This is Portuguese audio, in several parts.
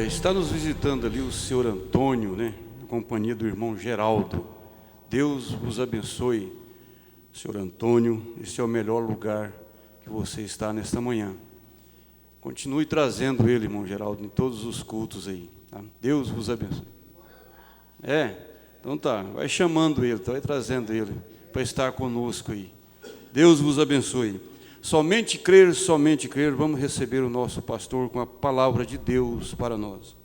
Está nos visitando ali o senhor Antônio, né? Na companhia do irmão Geraldo. Deus vos abençoe, senhor Antônio. Esse é o melhor lugar que você está nesta manhã. Continue trazendo ele, irmão Geraldo, em todos os cultos aí. Tá? Deus vos abençoe. Então tá, vai chamando ele, vai trazendo ele para estar conosco aí. Deus vos abençoe. Somente crer, vamos receber o nosso pastor com a palavra de Deus para nós.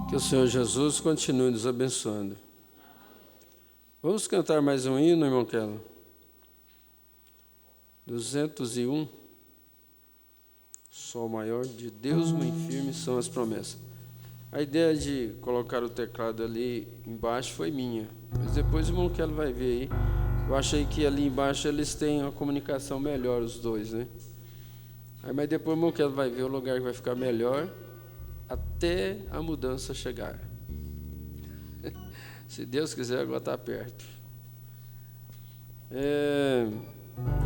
Que o Senhor Jesus continue nos abençoando. Vamos cantar mais um hino, irmão Kelo? 201. Sol maior de Deus muito firme são as promessas. A ideia de colocar o teclado ali embaixo foi minha, mas depois o irmão Kelo vai ver aí. Eu achei que ali embaixo eles têm uma comunicação melhor, os dois, né? Mas depois o irmão Kelo vai ver o lugar que vai ficar melhor até a mudança chegar. Se Deus quiser, agora está perto.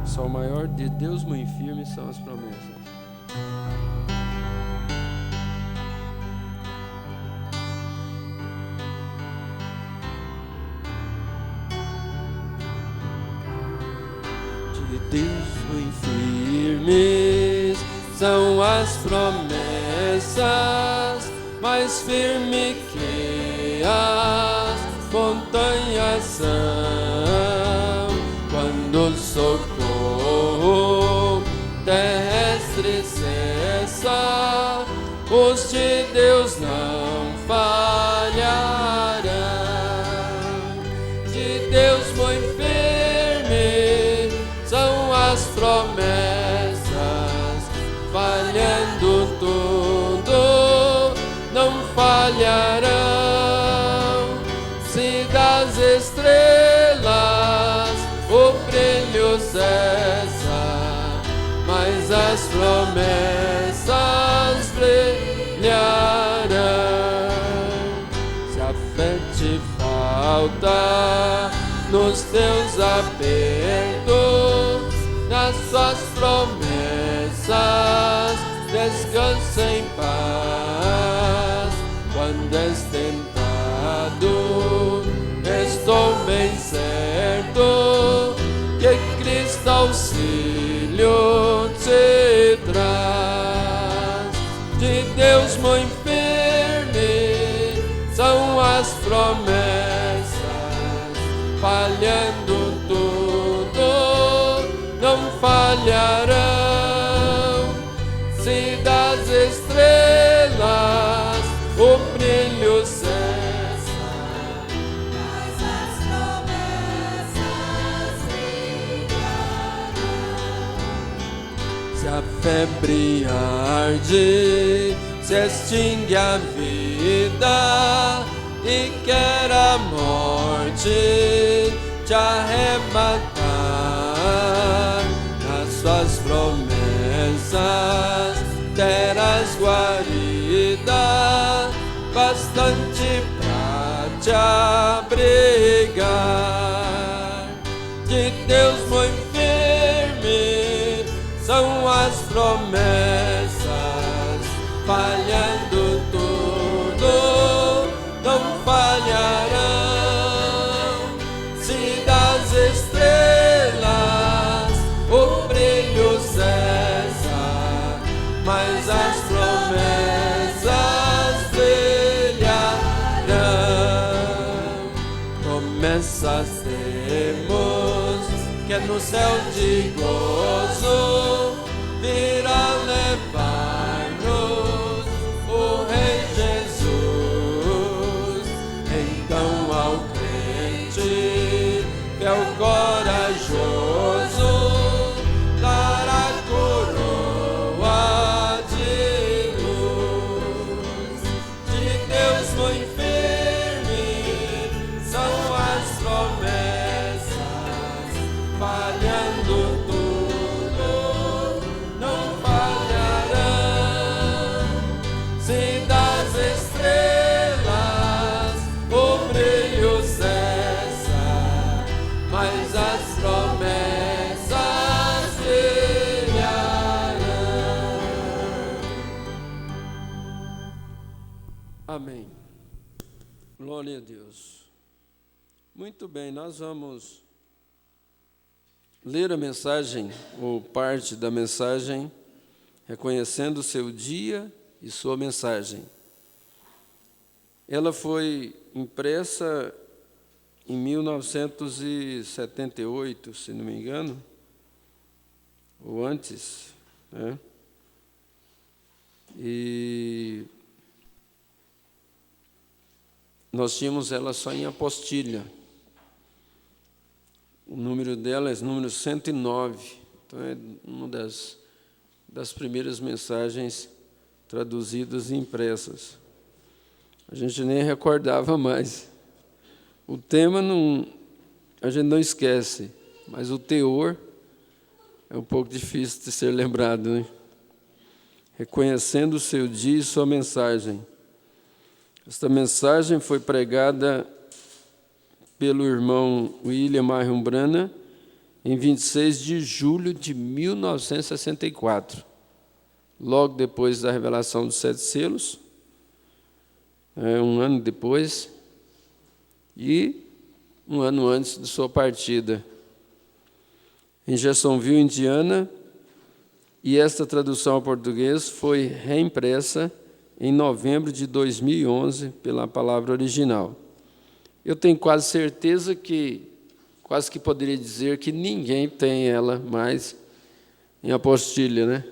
Sol maior de Deus muito firme são as promessas. De Deus muito firmes são as promessas, mais firme que as montanhas são. Quando o socorro terrestre cessa, os de Deus não falharão. De Deus muito firme são as promessas, falhando tudo, não falharão. Se das estrelas o brilho cessa, mas as promessas brilharão. Se a fé te falta nos teus apertos, nas suas promessas descansa em paz. Quando és tentado, estou bem certo que Cristo auxílio te traz. De Deus muito firme são as promessas, falhando tudo, não falharão. Se das estrelas o brilho cessa, mas as promessas brilharão. Se a febre arde, se extingue a vida e quer a morte te arrebatar, nas suas promessas terás guarida bastante pra te abrigar. De Deus muito firme são as promessas, falhando tudo, não falharão. Se das estrelas o brilho cessa, mas as promessas brilharão. Promessas temos que é no céu de gozo virá levar-nos o Rei Jesus. Então ao crente fiel corajoso dará coroa de luz. De Deus muito firme são as promessas, falhando tudo, não falharão. Se das estrelas o brilho cessa, mas as promessas brilharão. Amém. Glória a Deus. Muito bem, nós vamos ler a mensagem, ou parte da mensagem, reconhecendo o seu dia e sua mensagem. Ela foi impressa em 1978, se não me engano, ou antes, né? E nós tínhamos ela só em apostilha. O número dela é o número 109. Então, é uma das primeiras mensagens traduzidas e impressas. A gente nem recordava mais. O tema a gente não esquece, mas o teor é um pouco difícil de ser lembrado, né? Reconhecendo o seu dia e sua mensagem. Esta mensagem foi pregada pelo irmão William Marion Branham em 26 de julho de 1964, logo depois da revelação dos 7 selos, um ano depois, e um ano antes de sua partida, em Jacksonville, Indiana, e esta tradução ao português foi reimpressa em novembro de 2011 pela palavra original. Eu tenho quase certeza quase que poderia dizer que ninguém tem ela mais em apostilha, né?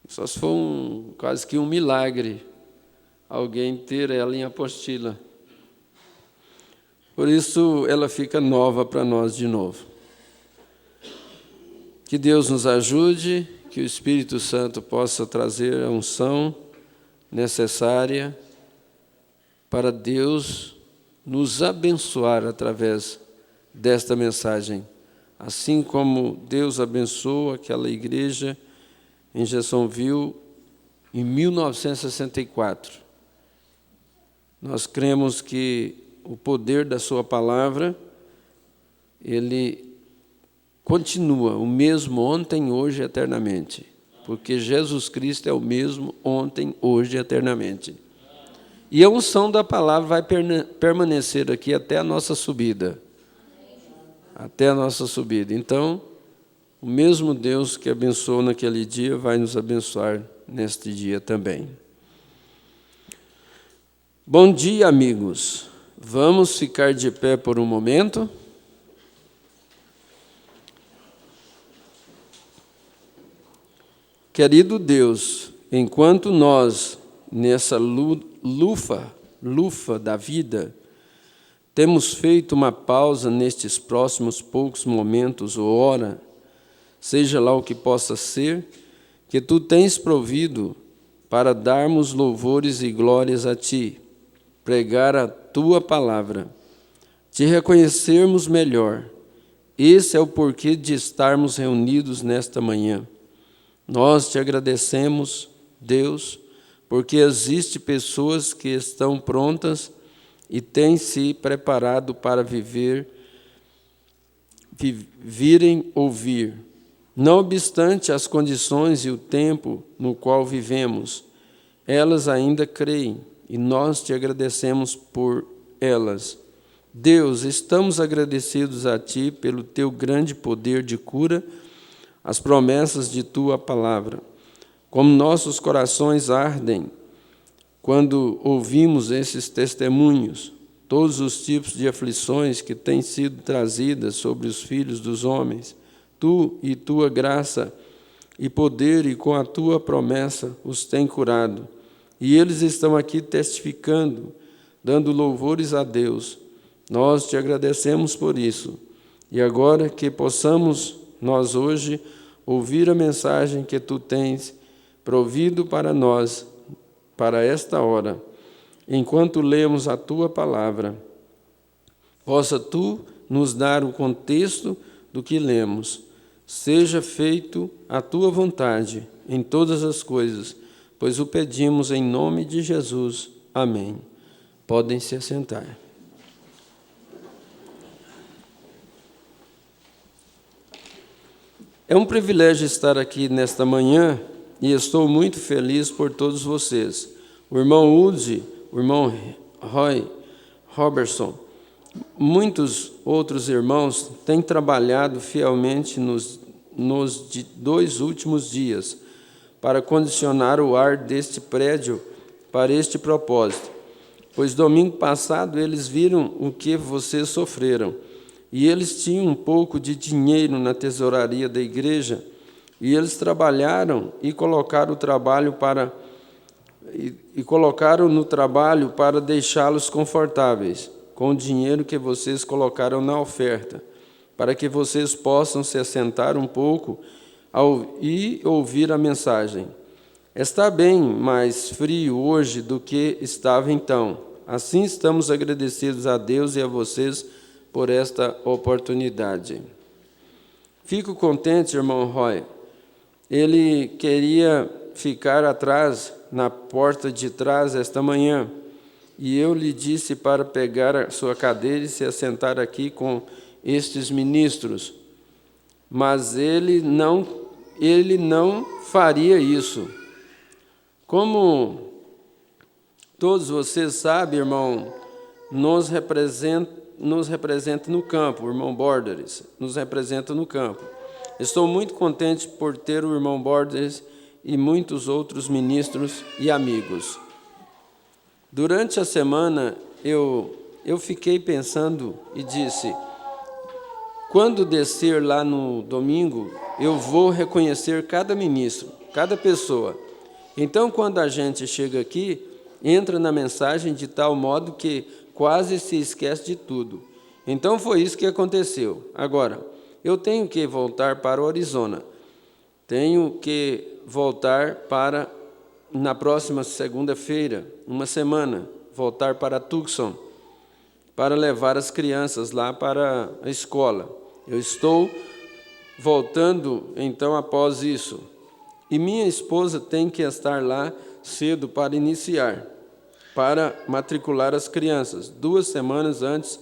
Só se for quase que um milagre alguém ter ela em apostila. Por isso, ela fica nova para nós de novo. Que Deus nos ajude, que o Espírito Santo possa trazer a unção necessária para Deus nos abençoar através desta mensagem, assim como Deus abençoou aquela igreja em Jacksonville em 1964. Nós cremos que o poder da sua palavra, ele continua o mesmo ontem, hoje e eternamente, porque Jesus Cristo é o mesmo ontem, hoje e eternamente. E a unção da palavra vai permanecer aqui até a nossa subida. Até a nossa subida. Então, o mesmo Deus que abençoou naquele dia vai nos abençoar neste dia também. Bom dia, amigos. Vamos ficar de pé por um momento. Querido Deus, enquanto nós, nessa lufa da vida, temos feito uma pausa nestes próximos poucos momentos ou hora, seja lá o que possa ser, que Tu tens provido para darmos louvores e glórias a Ti, pregar a Tua palavra, Te reconhecermos melhor. Esse é o porquê de estarmos reunidos nesta manhã. Nós Te agradecemos, Deus, porque existem pessoas que estão prontas e têm se preparado para virem ouvir. Não obstante as condições e o tempo no qual vivemos, elas ainda creem e nós Te agradecemos por elas. Deus, estamos agradecidos a Ti pelo Teu grande poder de cura, as promessas de Tua palavra. Como nossos corações ardem quando ouvimos esses testemunhos, todos os tipos de aflições que têm sido trazidas sobre os filhos dos homens, Tu e Tua graça e poder, e com a tua promessa os tem curado. E eles estão aqui testificando, dando louvores a Deus. Nós te agradecemos por isso. E agora que possamos nós hoje ouvir a mensagem que tu tens provido para nós, para esta hora, enquanto lemos a tua palavra, possa tu nos dar o contexto do que lemos. Seja feito a tua vontade em todas as coisas, pois o pedimos em nome de Jesus. Amém. Podem se assentar. É um privilégio estar aqui nesta manhã e estou muito feliz por todos vocês. O irmão Woody, o irmão Roy Robertson, muitos outros irmãos têm trabalhado fielmente nos 2 últimos dias para condicionar o ar deste prédio para este propósito, pois domingo passado eles viram o que vocês sofreram, e eles tinham um pouco de dinheiro na tesouraria da igreja, e eles trabalharam e colocaram no trabalho para deixá-los confortáveis, com o dinheiro que vocês colocaram na oferta, para que vocês possam se assentar um pouco e ouvir a mensagem. Está bem mais frio hoje do que estava então. Assim estamos agradecidos a Deus e a vocês por esta oportunidade. Fico contente, irmão Roy. Ele queria ficar atrás, na porta de trás, esta manhã, e eu lhe disse para pegar a sua cadeira e se assentar aqui com estes ministros, mas ele não faria isso. Como todos vocês sabem, irmão, nos representa no campo, o irmão Borders nos representa no campo. Estou muito contente por ter o irmão Borders e muitos outros ministros e amigos. Durante a semana, eu fiquei pensando e disse, quando descer lá no domingo, eu vou reconhecer cada ministro, cada pessoa. Então, quando a gente chega aqui, entra na mensagem de tal modo que quase se esquece de tudo. Então, foi isso que aconteceu. Agora, eu tenho que voltar para o Arizona. Tenho que voltar para, na próxima segunda-feira, uma semana, voltar para Tucson, para levar as crianças lá para a escola. Eu estou voltando, então, após isso. E minha esposa tem que estar lá cedo para iniciar, para matricular as crianças, 2 semanas antes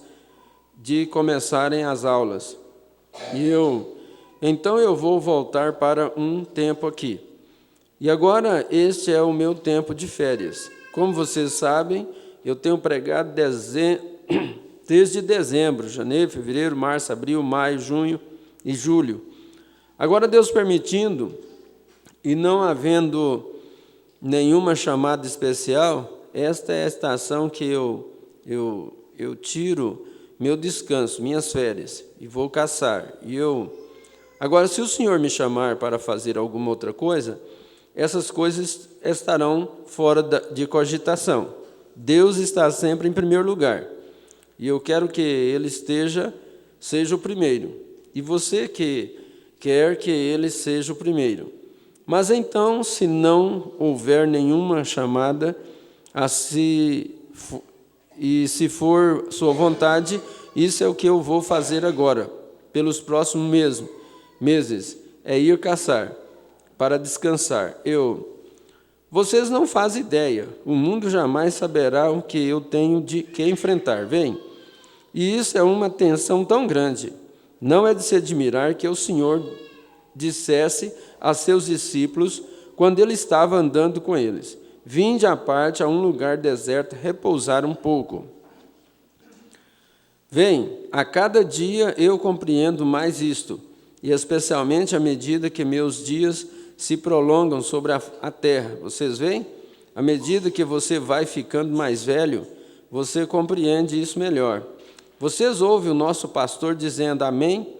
de começarem as aulas. Então eu vou voltar para um tempo aqui. E agora este é o meu tempo de férias. Como vocês sabem, eu tenho pregado desde dezembro, janeiro, fevereiro, março, abril, maio, junho e julho. Agora, Deus permitindo, e não havendo nenhuma chamada especial, esta é a estação que eu tiro meu descanso, minhas férias, e vou caçar. Agora, se o Senhor me chamar para fazer alguma outra coisa, essas coisas estarão fora de cogitação. Deus está sempre em primeiro lugar, e eu quero que Ele seja o primeiro, e você que quer que Ele seja o primeiro. Mas então, se não houver nenhuma chamada, e se for sua vontade, isso é o que eu vou fazer agora, pelos próximos meses, é ir caçar, para descansar. Vocês não fazem ideia, o mundo jamais saberá o que eu tenho que enfrentar, vem? E isso é uma tensão tão grande. Não é de se admirar que o Senhor dissesse a seus discípulos, quando Ele estava andando com eles, vinde à parte a um lugar deserto, repousar um pouco. Vem, a cada dia eu compreendo mais isto, e especialmente à medida que meus dias se prolongam sobre a terra. Vocês veem? À medida que você vai ficando mais velho, você compreende isso melhor. Vocês ouvem o nosso pastor dizendo amém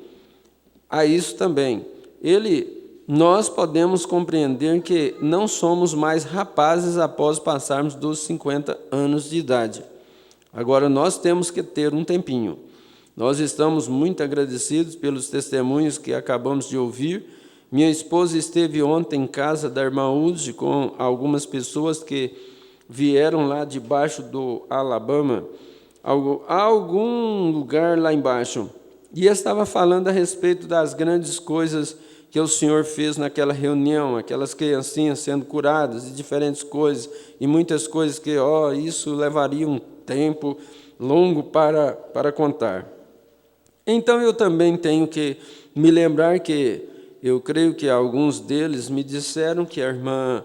a isso também. Ele nós podemos compreender que não somos mais rapazes após passarmos dos 50 anos de idade. Agora, nós temos que ter um tempinho. Nós estamos muito agradecidos pelos testemunhos que acabamos de ouvir. Minha esposa esteve ontem em casa da irmã Uzi com algumas pessoas que vieram lá debaixo do Alabama, algum lugar lá embaixo, e estava falando a respeito das grandes coisas que o Senhor fez naquela reunião, aquelas criancinhas sendo curadas, e diferentes coisas, e muitas coisas que, isso levaria um tempo longo para contar. Então, eu também tenho que me lembrar que, eu creio que alguns deles me disseram que a irmã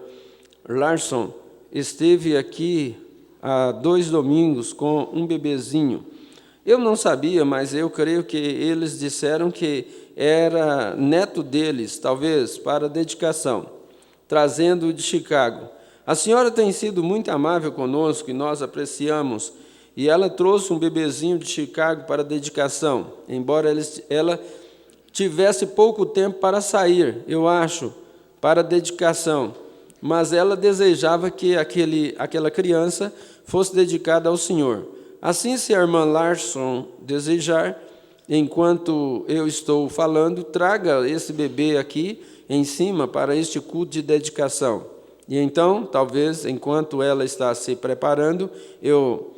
Larson esteve aqui há 2 domingos com um bebezinho. Eu não sabia, mas eu creio que eles disseram que era neto deles, talvez, para dedicação, trazendo de Chicago. A senhora tem sido muito amável conosco e nós apreciamos, e ela trouxe um bebezinho de Chicago para dedicação, embora ela tivesse pouco tempo para sair, eu acho, para dedicação, mas ela desejava que aquela criança fosse dedicada ao Senhor. Assim, se a irmã Larson desejar, enquanto eu estou falando, traga esse bebê aqui em cima para este culto de dedicação. E então, talvez, enquanto ela está se preparando, eu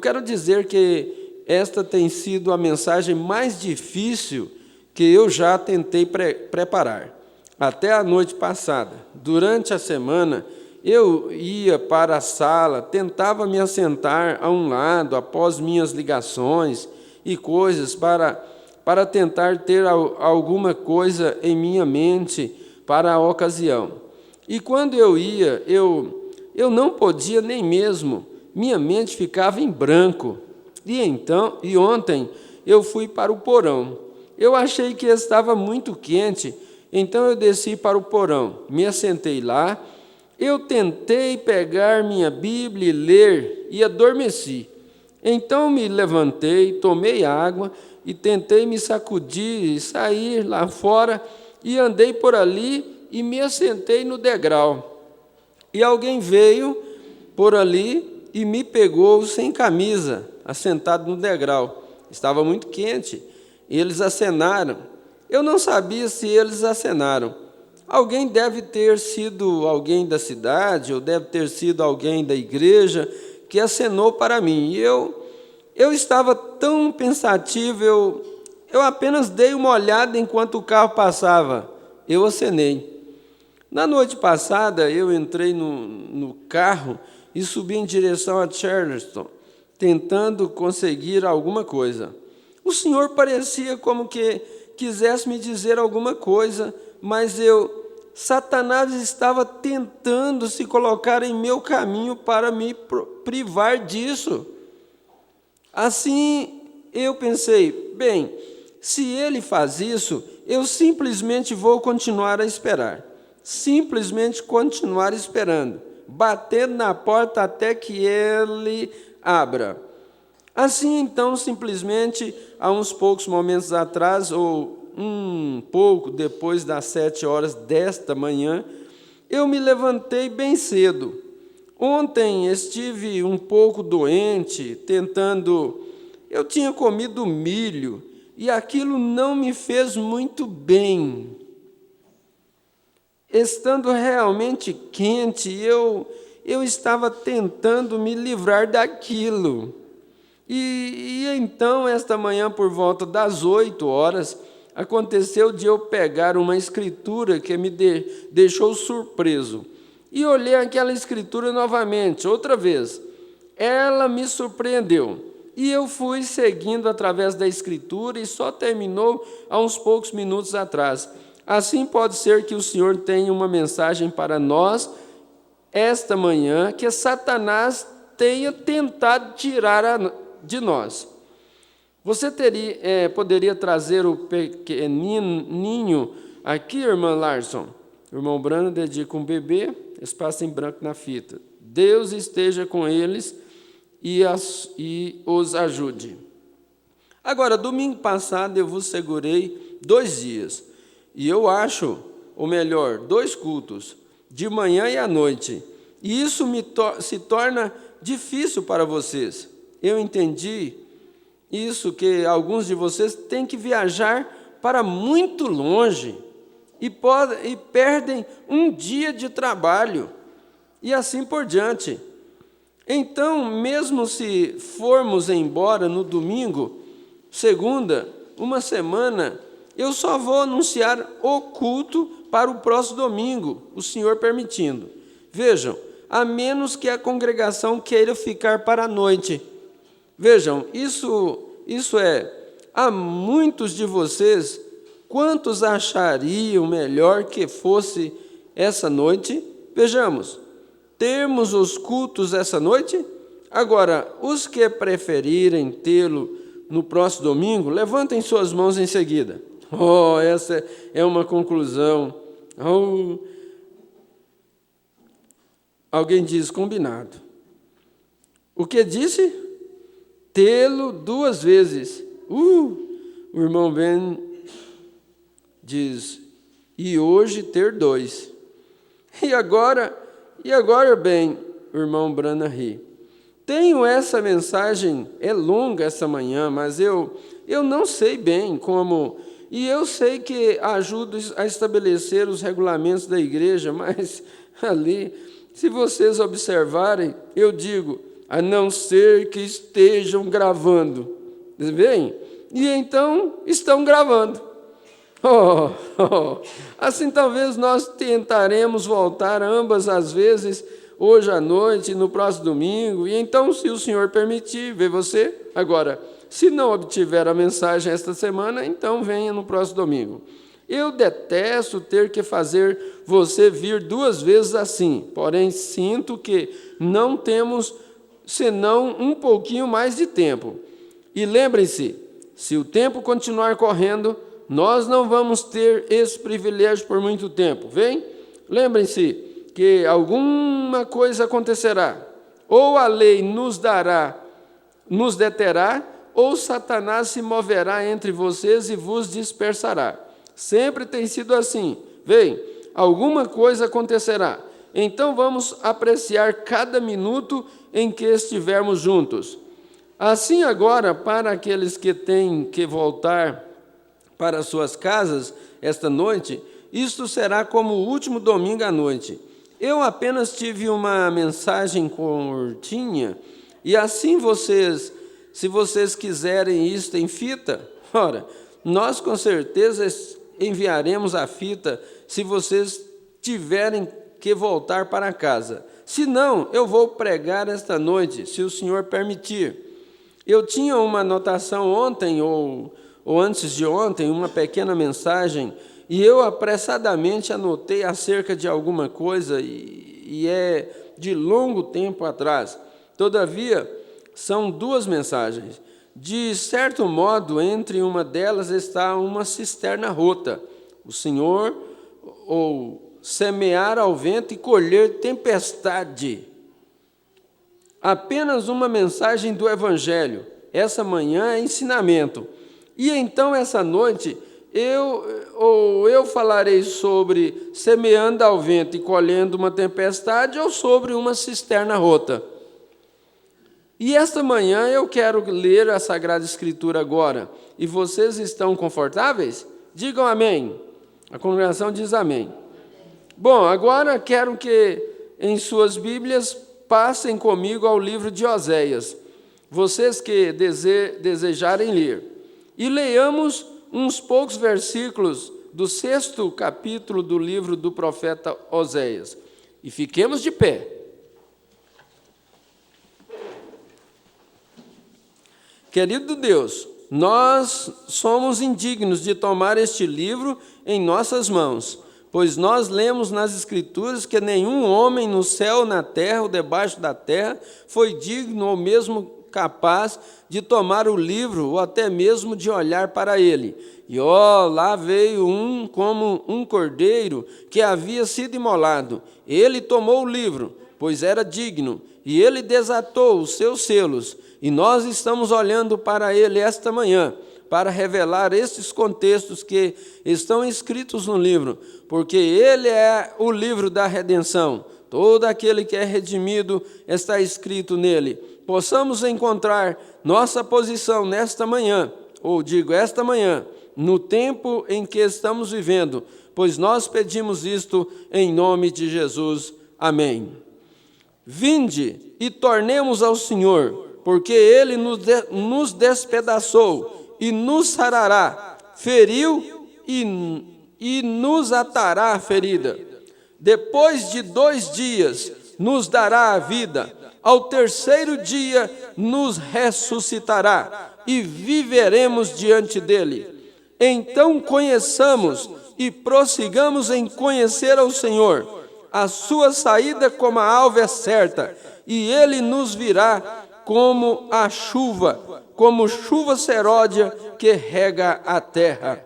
quero dizer que esta tem sido a mensagem mais difícil que eu já tentei preparar. Até a noite passada, durante a semana, eu ia para a sala, tentava me assentar a um lado, após minhas ligações e coisas, para tentar ter alguma coisa em minha mente para a ocasião. E quando eu ia, eu não podia nem mesmo, minha mente ficava em branco. E ontem eu fui para o porão. Eu achei que estava muito quente, então eu desci para o porão, me assentei lá. Eu tentei pegar minha Bíblia e ler, e adormeci. Então me levantei, tomei água e tentei me sacudir e sair lá fora, e andei por ali e me assentei no degrau. E alguém veio por ali e me pegou sem camisa, assentado no degrau. Estava muito quente. Eles acenaram. Eu não sabia se eles acenaram. Alguém deve ter sido alguém da cidade, ou deve ter sido alguém da igreja, que acenou para mim. E eu estava tão pensativo, eu apenas dei uma olhada enquanto o carro passava. Eu acenei. Na noite passada, eu entrei no carro e subi em direção a Charleston, tentando conseguir alguma coisa. O Senhor parecia como que quisesse me dizer alguma coisa, mas Satanás estava tentando se colocar em meu caminho para me privar disso. Assim, eu pensei, bem, se ele faz isso, eu simplesmente vou continuar a esperar. Simplesmente continuar esperando, batendo na porta até que ele abra. Assim, então, simplesmente, há uns poucos momentos atrás, ou um pouco depois das 7 horas desta manhã, eu me levantei bem cedo. Ontem estive um pouco doente, eu tinha comido milho, e aquilo não me fez muito bem. Estando realmente quente, eu estava tentando me livrar daquilo. E então, esta manhã, por volta das 8 horas, aconteceu de eu pegar uma escritura que me deixou surpreso. E olhei aquela escritura novamente, outra vez. Ela me surpreendeu. E eu fui seguindo através da escritura e só terminou há uns poucos minutos atrás. Assim pode ser que o Senhor tenha uma mensagem para nós esta manhã que Satanás tenha tentado tirar de nós. Você poderia trazer o pequenininho aqui, irmã Larson? O irmão Brano dedica um bebê, espaço em branco na fita. Deus esteja com eles e os ajude. Agora, domingo passado eu vos segurei 2 dias. E eu acho, ou melhor, 2 cultos, de manhã e à noite. E isso se torna difícil para vocês. Eu entendi isso, que alguns de vocês têm que viajar para muito longe e perdem um dia de trabalho e assim por diante. Então, mesmo se formos embora no domingo, segunda, uma semana, eu só vou anunciar o culto para o próximo domingo, o Senhor permitindo. Vejam, a menos que a congregação queira ficar para a noite. Vejam, isso é, há muitos de vocês, quantos achariam melhor que fosse essa noite? Vejamos, termos os cultos essa noite? Agora, os que preferirem tê-lo no próximo domingo, levantem suas mãos em seguida. Oh, essa é uma conclusão. Oh. Alguém diz, combinado. O que disse? Tê-lo 2 vezes. O irmão Ben diz, e hoje ter 2. E agora, Ben, o irmão Brana ri. Tenho essa mensagem, é longa essa manhã, mas eu não sei bem como, e eu sei que ajudo a estabelecer os regulamentos da igreja, mas ali, se vocês observarem, eu digo, a não ser que estejam gravando. Veem? E então estão gravando. Assim talvez nós tentaremos voltar ambas as vezes, hoje à noite, no próximo domingo, e então, se o Senhor permitir, ver você. Agora, se não obtiver a mensagem esta semana, então venha no próximo domingo. Eu detesto ter que fazer você vir 2 vezes assim, porém sinto que não temos senão um pouquinho mais de tempo. E lembrem-se, se o tempo continuar correndo, nós não vamos ter esse privilégio por muito tempo. Vem? Lembrem-se que alguma coisa acontecerá. Ou a lei nos deterá, ou Satanás se moverá entre vocês e vos dispersará. Sempre tem sido assim. Vem, alguma coisa acontecerá. Então vamos apreciar cada minuto em que estivermos juntos. Assim agora, para aqueles que têm que voltar para suas casas esta noite, isto será como o último domingo à noite. Eu apenas tive uma mensagem curtinha, e assim se vocês quiserem isto em fita, ora, nós com certeza enviaremos a fita se vocês tiverem que voltar para casa. Se não, eu vou pregar esta noite, se o Senhor permitir. Eu tinha uma anotação ontem, ou antes de ontem, uma pequena mensagem, e eu apressadamente anotei acerca de alguma coisa, e é de longo tempo atrás. Todavia, são 2 mensagens. De certo modo, entre uma delas está uma cisterna rota. O Senhor, ou semear ao vento e colher tempestade. Apenas uma mensagem do Evangelho. Essa manhã é ensinamento. E então, essa noite, eu falarei sobre semeando ao vento e colhendo uma tempestade, ou sobre uma cisterna rota. E esta manhã eu quero ler a Sagrada Escritura agora. E vocês estão confortáveis? Digam amém. A congregação diz amém. Bom, agora quero que em suas Bíblias passem comigo ao livro de Oséias. Vocês que desejarem ler. E leiamos uns poucos versículos do 6º capítulo do livro do profeta Oséias. E fiquemos de pé. Querido Deus, nós somos indignos de tomar este livro em nossas mãos, pois nós lemos nas Escrituras que nenhum homem no céu, na terra ou debaixo da terra foi digno ou mesmo capaz de tomar o livro ou até mesmo de olhar para ele. E lá veio como um cordeiro que havia sido imolado. Ele tomou o livro, pois era digno, e ele desatou os seus selos. E nós estamos olhando para ele esta manhã, para revelar estes contextos que estão escritos no livro, porque ele é o livro da redenção. Todo aquele que é redimido está escrito nele. Possamos encontrar nossa posição nesta manhã, ou digo, esta manhã, no tempo em que estamos vivendo, pois nós pedimos isto em nome de Jesus. Amém. Vinde e tornemos ao Senhor, porque Ele nos despedaçou e nos sarará, feriu e nos atará a ferida. Depois de 2 dias nos dará a vida, ao terceiro dia nos ressuscitará e viveremos diante dele. Então conheçamos e prossigamos em conhecer ao Senhor. A sua saída como a alva é certa, e ele nos virá como a chuva, como chuva seródia que rega a terra.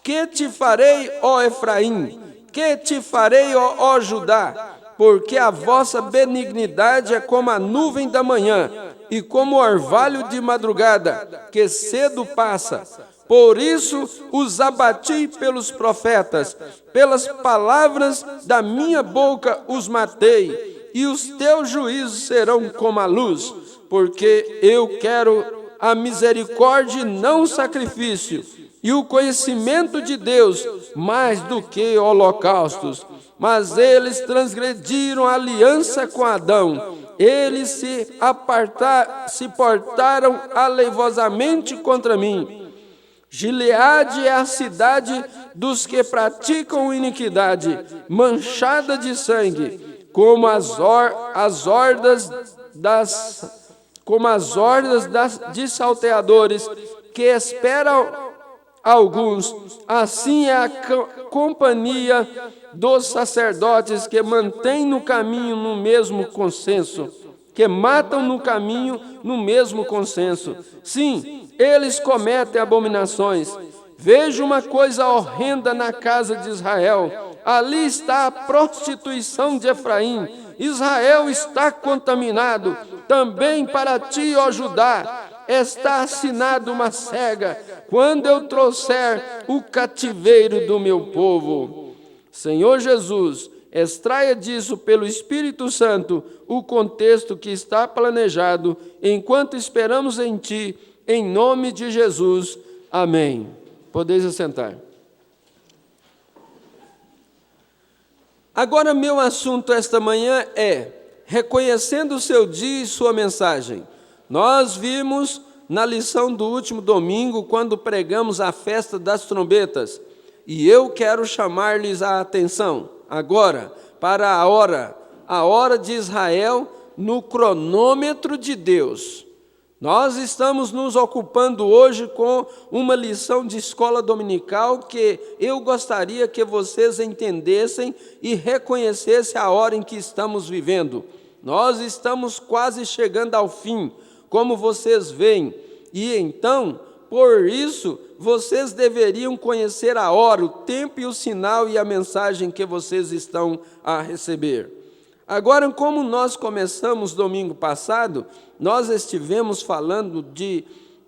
Que te farei, ó Efraim? Que te farei, ó Judá? Porque a vossa benignidade é como a nuvem da manhã, e como o orvalho de madrugada, que cedo passa. Por isso os abati pelos profetas, pelas palavras da minha boca os matei, e os teus juízos serão como a luz, porque eu quero a misericórdia e não o sacrifício, e o conhecimento de Deus mais do que holocaustos. Mas eles transgrediram a aliança com Adão, eles se portaram aleivosamente contra mim. Gileade é a cidade dos que praticam iniquidade, manchada de sangue, como as hordas de salteadores que esperam alguns. Assim é a companhia dos sacerdotes que mantêm no caminho no mesmo consenso, que matam no caminho no mesmo consenso. Sim, eles cometem abominações. Vejo uma coisa horrenda na casa de Israel. Ali está a prostituição de Efraim. Israel está contaminado. Também para ti, ó Judá, está assinada uma cega, quando eu trouxer o cativeiro do meu povo. Senhor Jesus, extraia disso pelo Espírito Santo o contexto que está planejado, enquanto esperamos em Ti, em nome de Jesus. Amém. Podeis assentar. Agora, meu assunto esta manhã é reconhecendo o seu dia e sua mensagem. Nós vimos na lição do último domingo, quando pregamos a festa das trombetas, e eu quero chamar-lhes a atenção agora para a hora de Israel no cronômetro de Deus. Nós estamos nos ocupando hoje com uma lição de escola dominical que eu gostaria que vocês entendessem e reconhecessem a hora em que estamos vivendo. Nós estamos quase chegando ao fim, como vocês veem, e então, por isso, vocês deveriam conhecer a hora, o tempo e o sinal e a mensagem que vocês estão a receber. Agora, como nós começamos domingo passado, nós estivemos falando de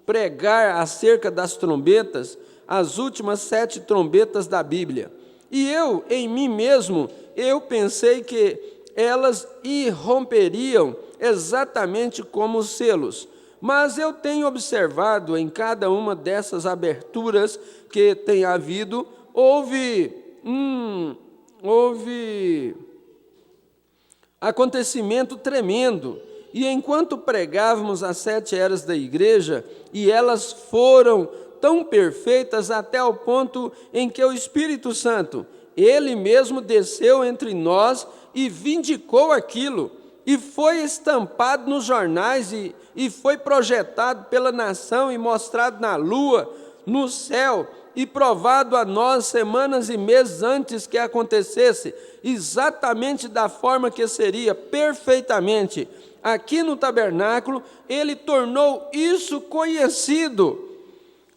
pregar acerca das trombetas, as últimas 7 trombetas da Bíblia. E eu, em mim mesmo, eu pensei que elas irromperiam exatamente como os selos. Mas eu tenho observado em cada uma dessas aberturas que tem havido, houve acontecimento tremendo. E enquanto pregávamos as 7 eras da igreja, e elas foram tão perfeitas até o ponto em que o Espírito Santo, Ele mesmo desceu entre nós e vindicou aquilo, e foi estampado nos jornais, e foi projetado pela nação e mostrado na lua, no céu, e provado a nós semanas e meses antes que acontecesse, exatamente da forma que seria, perfeitamente. Aqui no tabernáculo, Ele tornou isso conhecido.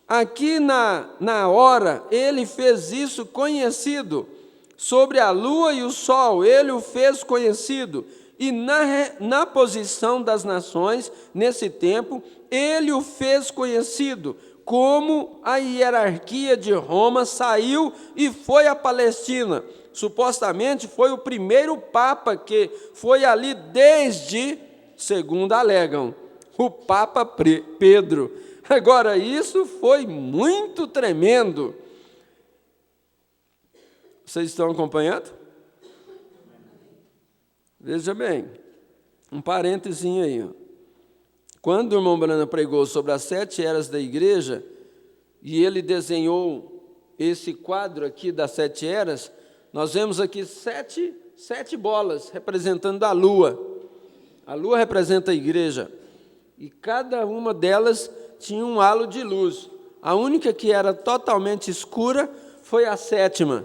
Aqui na hora, Ele fez isso conhecido. Sobre a lua e o sol, Ele o fez conhecido. E na posição das nações, nesse tempo, Ele o fez conhecido. como a hierarquia de Roma saiu e foi à Palestina. Supostamente foi o primeiro papa que foi ali desde, segundo alegam, o Papa Pedro. Agora, isso foi muito tremendo. Vocês estão acompanhando? Veja bem, um parênteses aí. Quando o irmão Branham pregou sobre as 7 eras da igreja, e ele desenhou esse quadro aqui das 7 eras, nós vemos aqui sete bolas representando a lua. A lua representa a igreja. E cada uma delas tinha um halo de luz. A única que era totalmente escura foi a 7ª.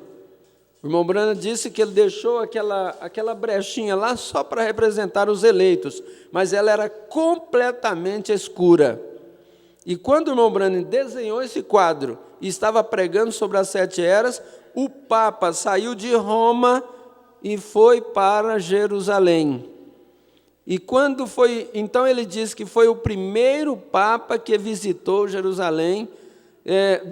O irmão Branham disse que ele deixou aquela brechinha lá só para representar os eleitos, mas ela era completamente escura. E quando o irmão Branham desenhou esse quadro e estava pregando sobre as 7 eras, o Papa saiu de Roma e foi para Jerusalém. E quando foi, então ele diz que foi o primeiro Papa que visitou Jerusalém,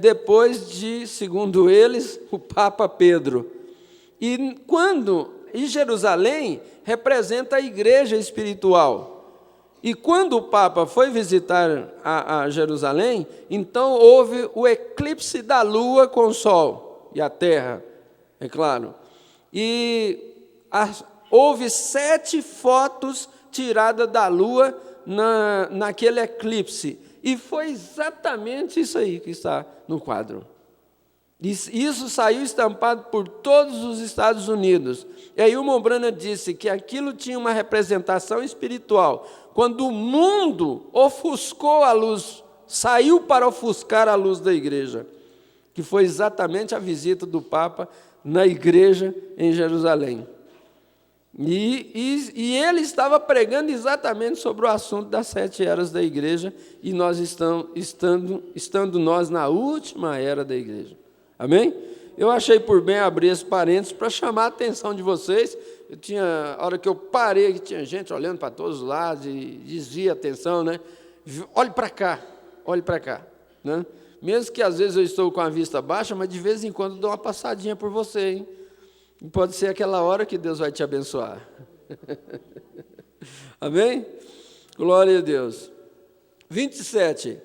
depois de, segundo eles, o Papa Pedro. E Jerusalém representa a igreja espiritual. E quando o Papa foi visitar a Jerusalém, então houve o eclipse da lua com o sol e a terra, é claro. E houve 7 fotos tiradas da lua naquele eclipse. E foi exatamente isso aí que está no quadro. Isso saiu estampado por todos os Estados Unidos. E aí o irmão Branham disse que aquilo tinha uma representação espiritual. Quando o mundo ofuscou a luz, saiu para ofuscar a luz da igreja, que foi exatamente a visita do Papa na igreja em Jerusalém. E ele estava pregando exatamente sobre o assunto das 7 eras da igreja, e nós estando nós na última era da igreja. Amém? Eu achei por bem abrir esse parênteses para chamar a atenção de vocês. A hora que eu parei, que tinha gente olhando para todos os lados e desvia a atenção, né? Olhe para cá, né? Mesmo que às vezes eu estou com a vista baixa, mas de vez em quando dou uma passadinha por você, hein? E pode ser aquela hora que Deus vai te abençoar. Amém? Glória a Deus. 27.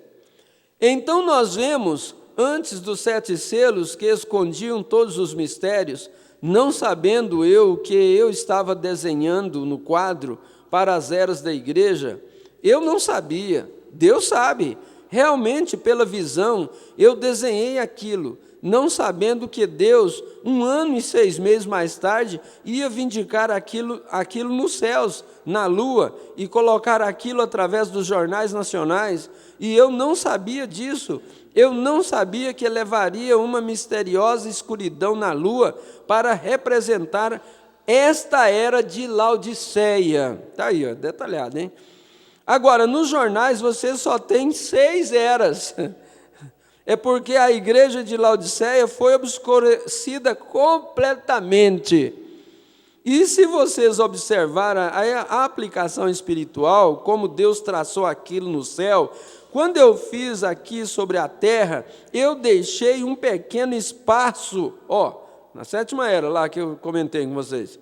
Então nós vemos, antes dos 7 selos que escondiam todos os mistérios, não sabendo eu que eu estava desenhando no quadro para as eras da igreja, eu não sabia, Deus sabe, realmente pela visão eu desenhei aquilo, não sabendo que Deus, 1 ano e 6 meses mais tarde, ia vindicar aquilo nos céus, na lua, e colocar aquilo através dos jornais nacionais, e eu não sabia disso. Eu não sabia que levaria uma misteriosa escuridão na lua para representar esta era de Laodiceia. Está aí, ó, detalhado, hein? Agora, nos jornais você só tem 6 eras. É porque a igreja de Laodiceia foi obscurecida completamente. E se vocês observarem a aplicação espiritual, como Deus traçou aquilo no céu, quando eu fiz aqui sobre a terra, eu deixei um pequeno espaço, na 7ª era, lá que eu comentei com vocês.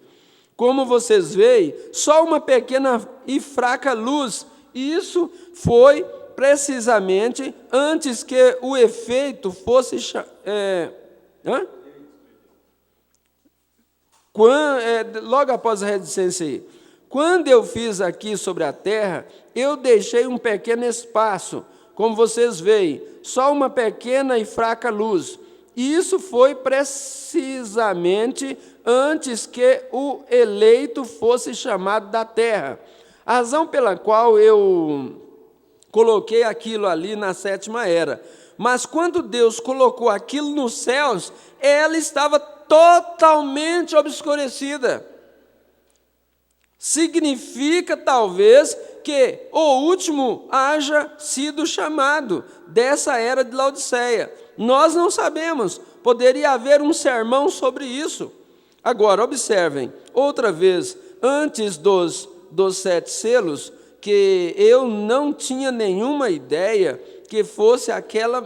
Como vocês veem, só uma pequena e fraca luz. E isso foi precisamente antes que o efeito fosse... logo após a reticência aí. Quando eu fiz aqui sobre a terra, eu deixei um pequeno espaço, como vocês veem, só uma pequena e fraca luz. E isso foi precisamente antes que o eleito fosse chamado da terra. A razão pela qual eu coloquei aquilo ali na 7ª era. Mas quando Deus colocou aquilo nos céus, ela estava totalmente obscurecida. Significa, talvez, que o último haja sido chamado dessa era de Laodiceia. Nós não sabemos, poderia haver um sermão sobre isso. Agora, observem, outra vez, antes dos 7 selos, que eu não tinha nenhuma ideia que fosse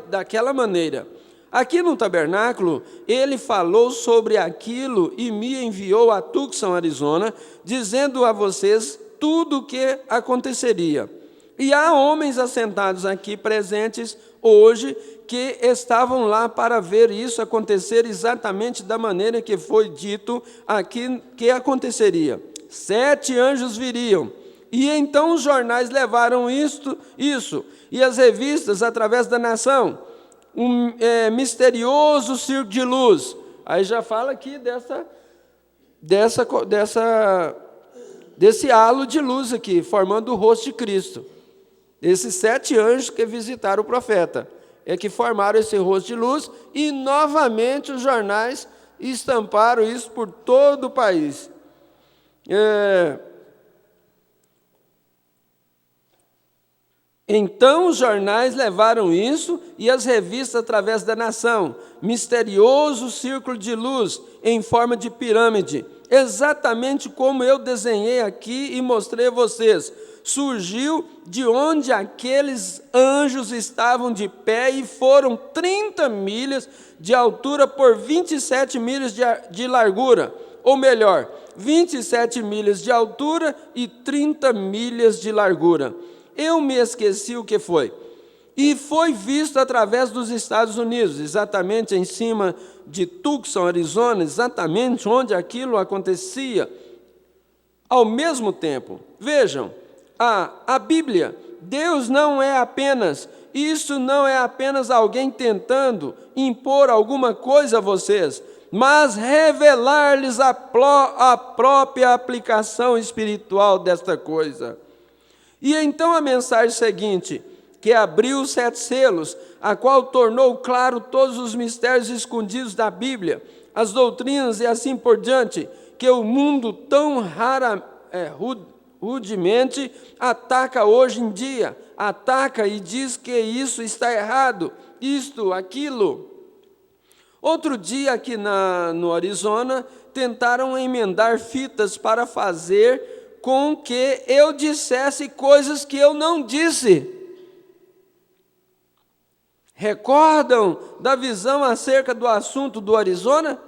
daquela maneira. Aqui no tabernáculo, ele falou sobre aquilo e me enviou a Tucson, Arizona, dizendo a vocês tudo o que aconteceria. E há homens assentados aqui presentes hoje que estavam lá para ver isso acontecer exatamente da maneira que foi dito aqui que aconteceria. 7 anjos viriam. E então os jornais levaram isso, e as revistas através da nação, um misterioso circo de luz. Aí já fala aqui desse halo de luz aqui, formando o rosto de Cristo. Esses 7 anjos que visitaram o profeta, que formaram esse rosto de luz, e novamente os jornais estamparam isso por todo o país. Então os jornais levaram isso e as revistas através da nação. Misterioso círculo de luz em forma de pirâmide, exatamente como eu desenhei aqui e mostrei a vocês. Surgiu de onde aqueles anjos estavam de pé e foram 30 milhas de altura por 27 milhas de largura. Ou melhor, 27 milhas de altura e 30 milhas de largura. Eu me esqueci o que foi. E foi visto através dos Estados Unidos, exatamente em cima de Tucson, Arizona, exatamente onde aquilo acontecia. Ao mesmo tempo, vejam, a Bíblia, Deus não é apenas, isso não é apenas alguém tentando impor alguma coisa a vocês, mas revelar-lhes a própria aplicação espiritual desta coisa. E então a mensagem seguinte, que abriu os 7 selos, a qual tornou claro todos os mistérios escondidos da Bíblia, as doutrinas e assim por diante, que o mundo tão rudemente ataca hoje em dia, ataca e diz que isso está errado, isto, aquilo. Outro dia aqui no Arizona, tentaram emendar fitas para fazer com que eu dissesse coisas que eu não disse. Recordam da visão acerca do assunto do Arizona?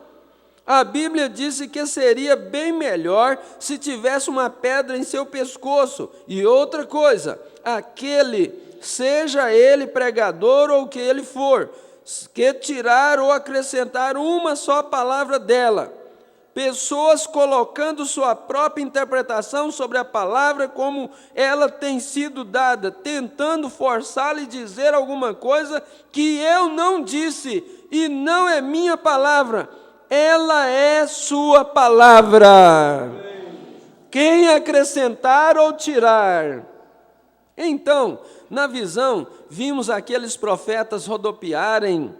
A Bíblia disse que seria bem melhor se tivesse uma pedra em seu pescoço. E outra coisa, aquele, seja ele pregador ou o que ele for, que tirar ou acrescentar uma só palavra dela. Pessoas colocando sua própria interpretação sobre a palavra como ela tem sido dada, tentando forçá-la a dizer alguma coisa que eu não disse, e não é minha palavra, ela é sua palavra. Quem acrescentar ou tirar. Então, na visão, vimos aqueles profetas rodopiarem.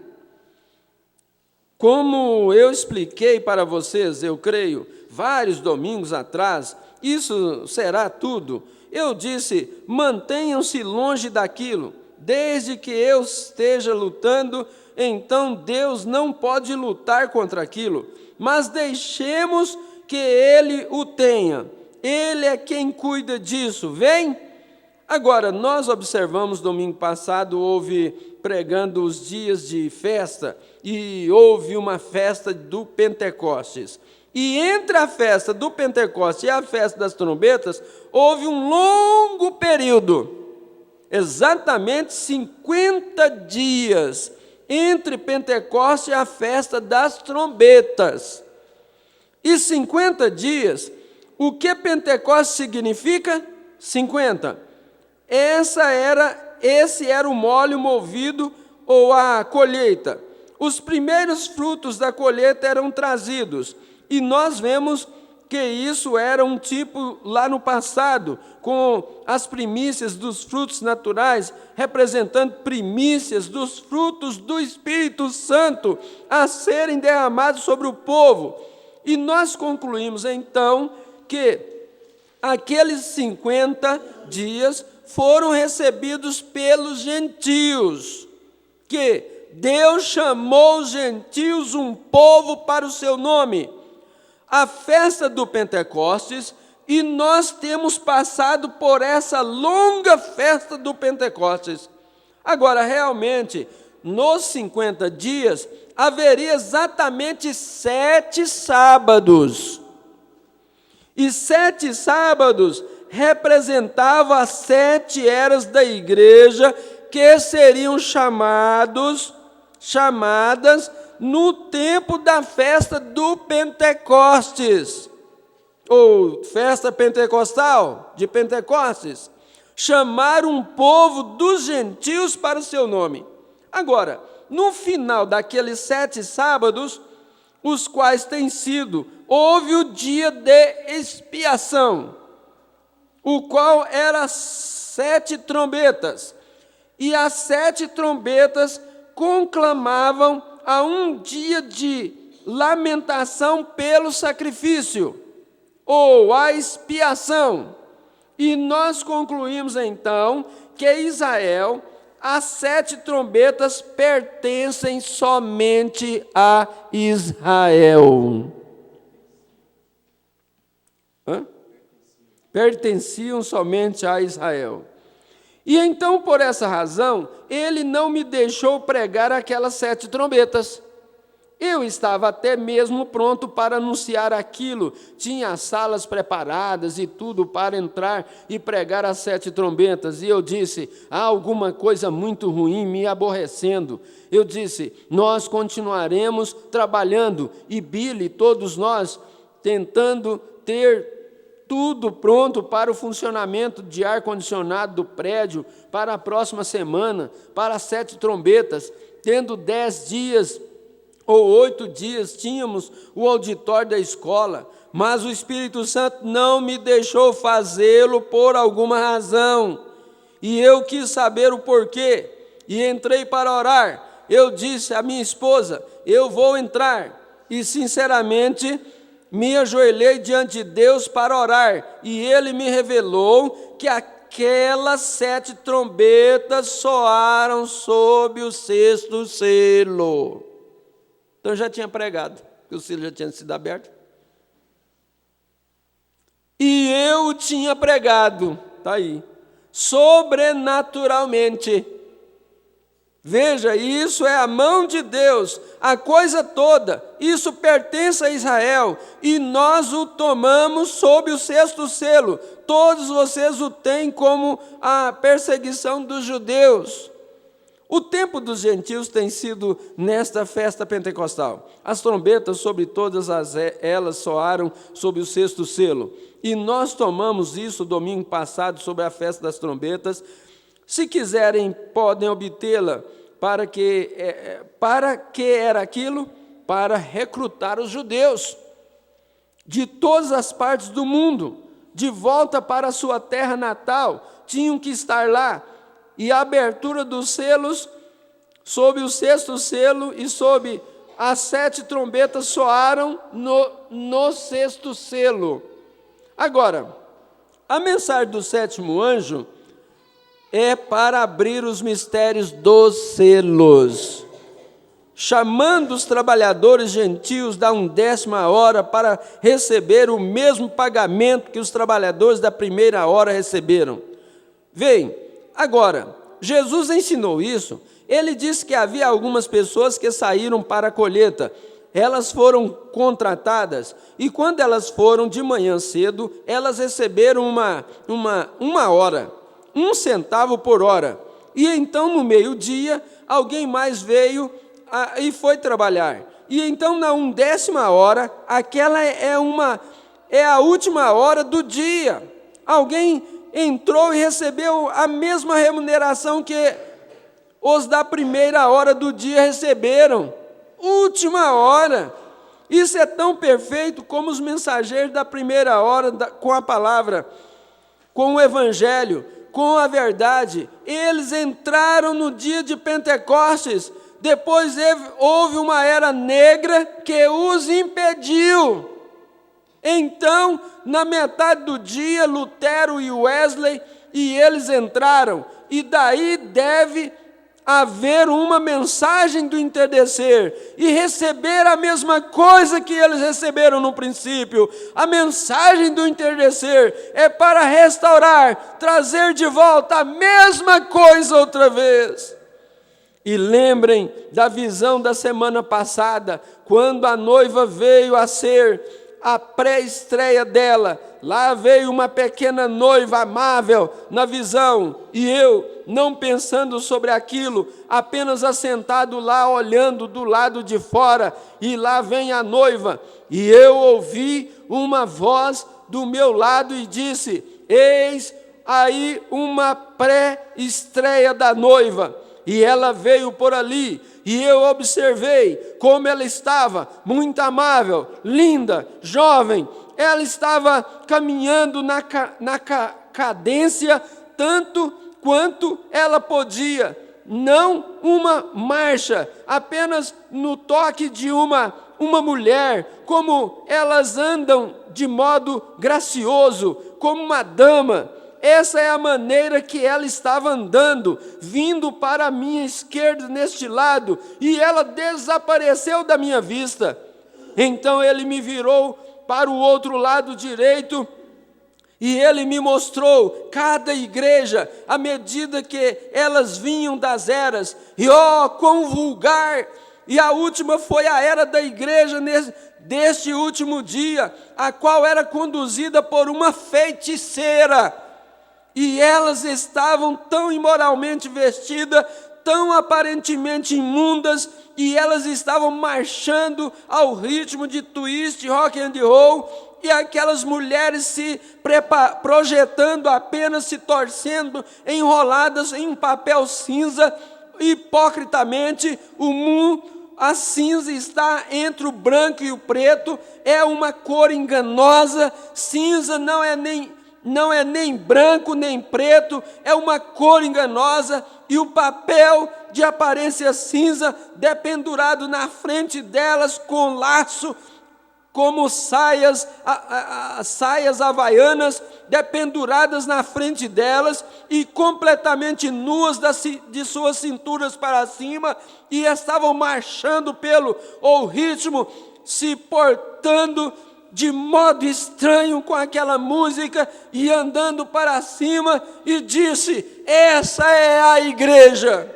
Como eu expliquei para vocês, eu creio, vários domingos atrás, isso será tudo. Eu disse, mantenham-se longe daquilo, desde que eu esteja lutando, então Deus não pode lutar contra aquilo, mas deixemos que Ele o tenha. Ele é quem cuida disso, vem? Agora, nós observamos domingo passado, houve pregando os dias de festa, e houve uma festa do Pentecostes. E entre a festa do Pentecostes e a festa das trombetas, houve um longo período, exatamente 50 dias, entre Pentecostes e a festa das trombetas. E 50 dias, o que Pentecostes significa? 50. Esse era o molho movido ou a colheita. Os primeiros frutos da colheita eram trazidos, e nós vemos que isso era um tipo lá no passado, com as primícias dos frutos naturais, representando primícias dos frutos do Espírito Santo a serem derramados sobre o povo. E nós concluímos então que aqueles 50 dias foram recebidos pelos gentios, que Deus chamou os gentios um povo para o seu nome. A festa do Pentecostes, e nós temos passado por essa longa festa do Pentecostes. Agora, realmente, nos 50 dias, haveria exatamente 7 sábados. E 7 sábados representavam as 7 eras da igreja, que seriam chamadas no tempo da festa do Pentecostes, ou festa pentecostal de Pentecostes, chamar um povo dos gentios para o seu nome. Agora, no final daqueles 7 sábados, os quais têm sido, houve o dia de expiação, o qual era 7 trombetas, e as 7 trombetas conclamavam a um dia de lamentação pelo sacrifício, ou a expiação. E nós concluímos então que Israel, as 7 trombetas pertencem somente a Israel. Pertenciam somente a Israel. E então, por essa razão, ele não me deixou pregar aquelas 7 trombetas. Eu estava até mesmo pronto para anunciar aquilo, tinha salas preparadas e tudo para entrar e pregar as 7 trombetas. E eu disse, há alguma coisa muito ruim me aborrecendo. Eu disse, nós continuaremos trabalhando, e Billy, todos nós, tentando ter tudo pronto para o funcionamento de ar-condicionado do prédio, para a próxima semana, para as 7 trombetas, tendo 10 dias ou 8 dias, tínhamos o auditório da escola, mas o Espírito Santo não me deixou fazê-lo por alguma razão, e eu quis saber o porquê, e entrei para orar. Eu disse à minha esposa, eu vou entrar, e sinceramente me ajoelhei diante de Deus para orar, e Ele me revelou que aquelas 7 trombetas soaram sob o 6º selo. Então eu já tinha pregado, porque o selo já tinha sido aberto. E eu tinha pregado, está aí, sobrenaturalmente. Veja, isso é a mão de Deus, a coisa toda, isso pertence a Israel, e nós o tomamos sob o 6º selo. Todos vocês o têm como a perseguição dos judeus. O tempo dos gentios tem sido nesta festa pentecostal. As trombetas sobre todas elas soaram sob o 6º selo. E nós tomamos isso domingo passado sobre a festa das trombetas. Se quiserem, podem obtê-la. Para que era aquilo? Para recrutar os judeus de todas as partes do mundo, de volta para a sua terra natal. Tinham que estar lá. E a abertura dos selos, sob o 6º selo e sob as 7 trombetas soaram no 6º selo. Agora, a mensagem do 7º anjo é para abrir os mistérios dos selos, chamando os trabalhadores gentios da 10ª hora para receber o mesmo pagamento que os trabalhadores da 1ª hora receberam. Veem, agora, Jesus ensinou isso. Ele disse que havia algumas pessoas que saíram para a colheita. Elas foram contratadas, e quando elas foram de manhã cedo, elas receberam uma hora, 1 centavo por hora. E então, no meio-dia, alguém mais veio e foi trabalhar. E então, na 10ª hora, aquela é a última hora do dia. Alguém entrou e recebeu a mesma remuneração que os da 1ª hora do dia receberam. Última hora. Isso é tão perfeito como os mensageiros da 1ª hora com a palavra, com o evangelho, com a verdade. Eles entraram no dia de Pentecostes. Depois houve uma era negra que os impediu. Então, na metade do dia, Lutero e Wesley, e eles entraram. E daí deve haver uma mensagem do entardecer e receber a mesma coisa que eles receberam no princípio. A mensagem do entardecer é para restaurar, trazer de volta a mesma coisa outra vez. E lembrem da visão da semana passada, quando a noiva veio a ser a pré-estreia dela. Lá veio uma pequena noiva amável na visão, e eu, não pensando sobre aquilo, apenas assentado lá, olhando do lado de fora, e lá vem a noiva, e eu ouvi uma voz do meu lado e disse: eis aí uma pré-estreia da noiva. E ela veio por ali, e eu observei como ela estava, muito amável, linda, jovem. Ela estava caminhando na cadência tanto quanto ela podia, não uma marcha, apenas no toque de uma mulher, como elas andam de modo gracioso, como uma dama. Essa é a maneira que ela estava andando, vindo para a minha esquerda neste lado, e ela desapareceu da minha vista. Então ele me virou para o outro lado direito, e ele me mostrou cada igreja, à medida que elas vinham das eras, e quão vulgar! E a última foi a era da igreja deste último dia, a qual era conduzida por uma feiticeira. E elas estavam tão imoralmente vestidas, tão aparentemente imundas, e elas estavam marchando ao ritmo de twist, rock and roll, e aquelas mulheres se projetando, apenas se torcendo, enroladas em um papel cinza, hipocritamente. A cinza está entre o branco e o preto, é uma cor enganosa. Cinza não é nem branco nem preto, é uma cor enganosa, e o papel de aparência cinza dependurado na frente delas com laço, como saias havaianas dependuradas na frente delas, e completamente nuas de suas cinturas para cima, e estavam marchando pelo ritmo, se portando de modo estranho com aquela música, e andando para cima, e disse: essa é a igreja.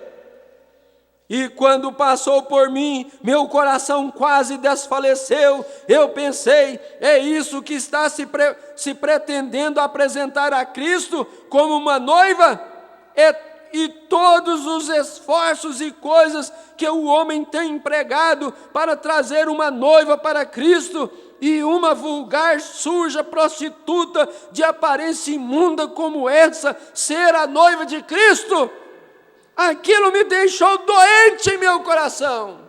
E quando passou por mim, meu coração quase desfaleceu. Eu pensei: é isso que está se pretendendo apresentar a Cristo como uma noiva? E todos os esforços e coisas que o homem tem empregado para trazer uma noiva para Cristo, e uma vulgar, suja, prostituta, de aparência imunda como essa, ser a noiva de Cristo, aquilo me deixou doente em meu coração.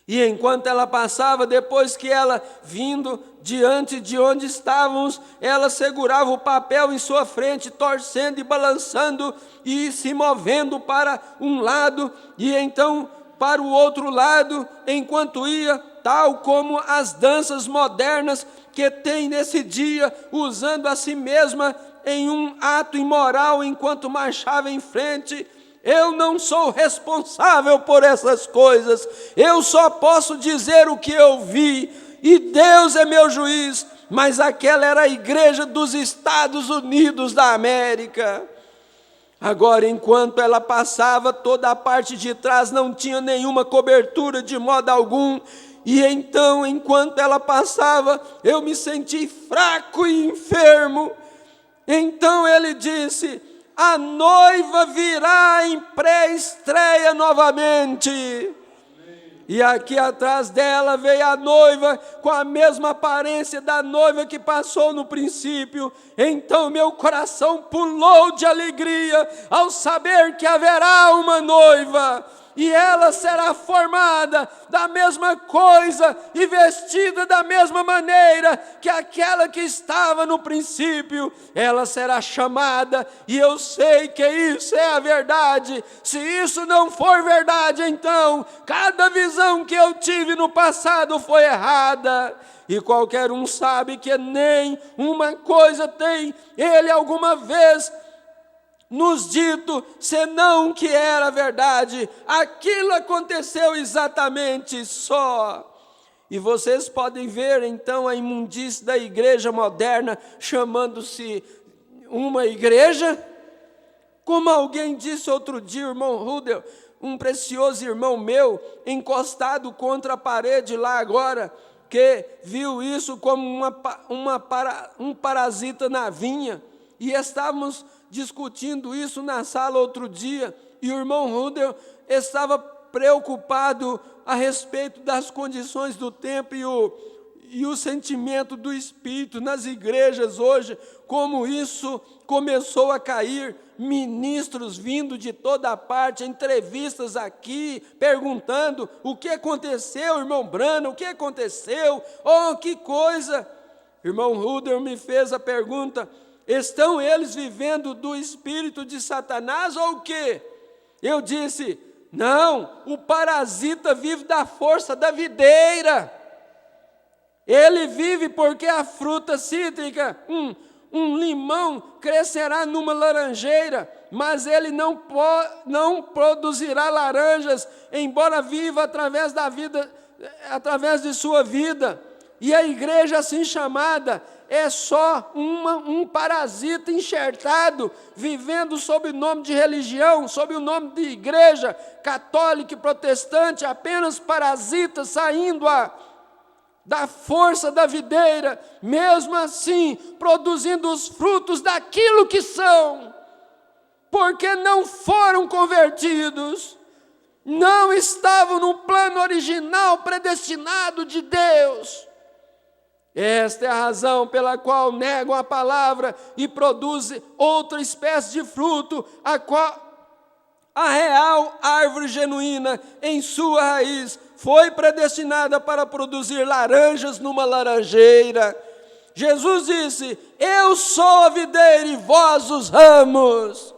E enquanto ela passava, depois que ela, vindo diante de onde estávamos, ela segurava o papel em sua frente, torcendo e balançando, e se movendo para um lado, e então para o outro lado, enquanto ia, tal como as danças modernas que tem nesse dia, usando a si mesma em um ato imoral enquanto marchava em frente. Eu não sou responsável por essas coisas, eu só posso dizer o que eu vi, e Deus é meu juiz. Mas aquela era a igreja dos Estados Unidos da América. Agora, enquanto ela passava, toda a parte de trás não tinha nenhuma cobertura de modo algum, e então, enquanto ela passava, eu me senti fraco e enfermo. Então ele disse: a noiva virá em pré-estreia novamente. E aqui atrás dela veio a noiva, com a mesma aparência da noiva que passou no princípio. Então meu coração pulou de alegria ao saber que haverá uma noiva, e ela será formada da mesma coisa e vestida da mesma maneira que aquela que estava no princípio. Ela será chamada, e eu sei que isso é a verdade. Se isso não for verdade, então cada visão que eu tive no passado foi errada. E qualquer um sabe que nem uma coisa tem ele alguma vez nos dito, senão que era verdade. Aquilo aconteceu exatamente só. E vocês podem ver então a imundície da igreja moderna chamando-se uma igreja. Como alguém disse outro dia, o irmão Rudel, um precioso irmão meu, encostado contra a parede lá agora, que viu isso como um parasita na vinha, e estávamos discutindo isso na sala outro dia, e o irmão Rudel estava preocupado a respeito das condições do tempo e o sentimento do Espírito nas igrejas hoje, como isso começou a cair, ministros vindo de toda parte, entrevistas aqui, perguntando, o que aconteceu, irmão Branham, o que aconteceu, oh, que coisa. Irmão Rudel me fez a pergunta, estão eles vivendo do espírito de Satanás ou o quê? Eu disse, não, o parasita vive da força da videira. Ele vive porque a fruta cítrica, um limão crescerá numa laranjeira, mas ele não produzirá laranjas, embora viva através de sua vida. E a igreja assim chamada é só um parasita enxertado, vivendo sob o nome de religião, sob o nome de igreja católica e protestante, apenas parasitas saindo da força da videira, mesmo assim produzindo os frutos daquilo que são, porque não foram convertidos, não estavam no plano original predestinado de Deus. Esta é a razão pela qual negam a palavra e produzem outra espécie de fruto, a qual a real árvore genuína em sua raiz foi predestinada para produzir laranjas numa laranjeira. Jesus disse, eu sou a videira e vós os ramos.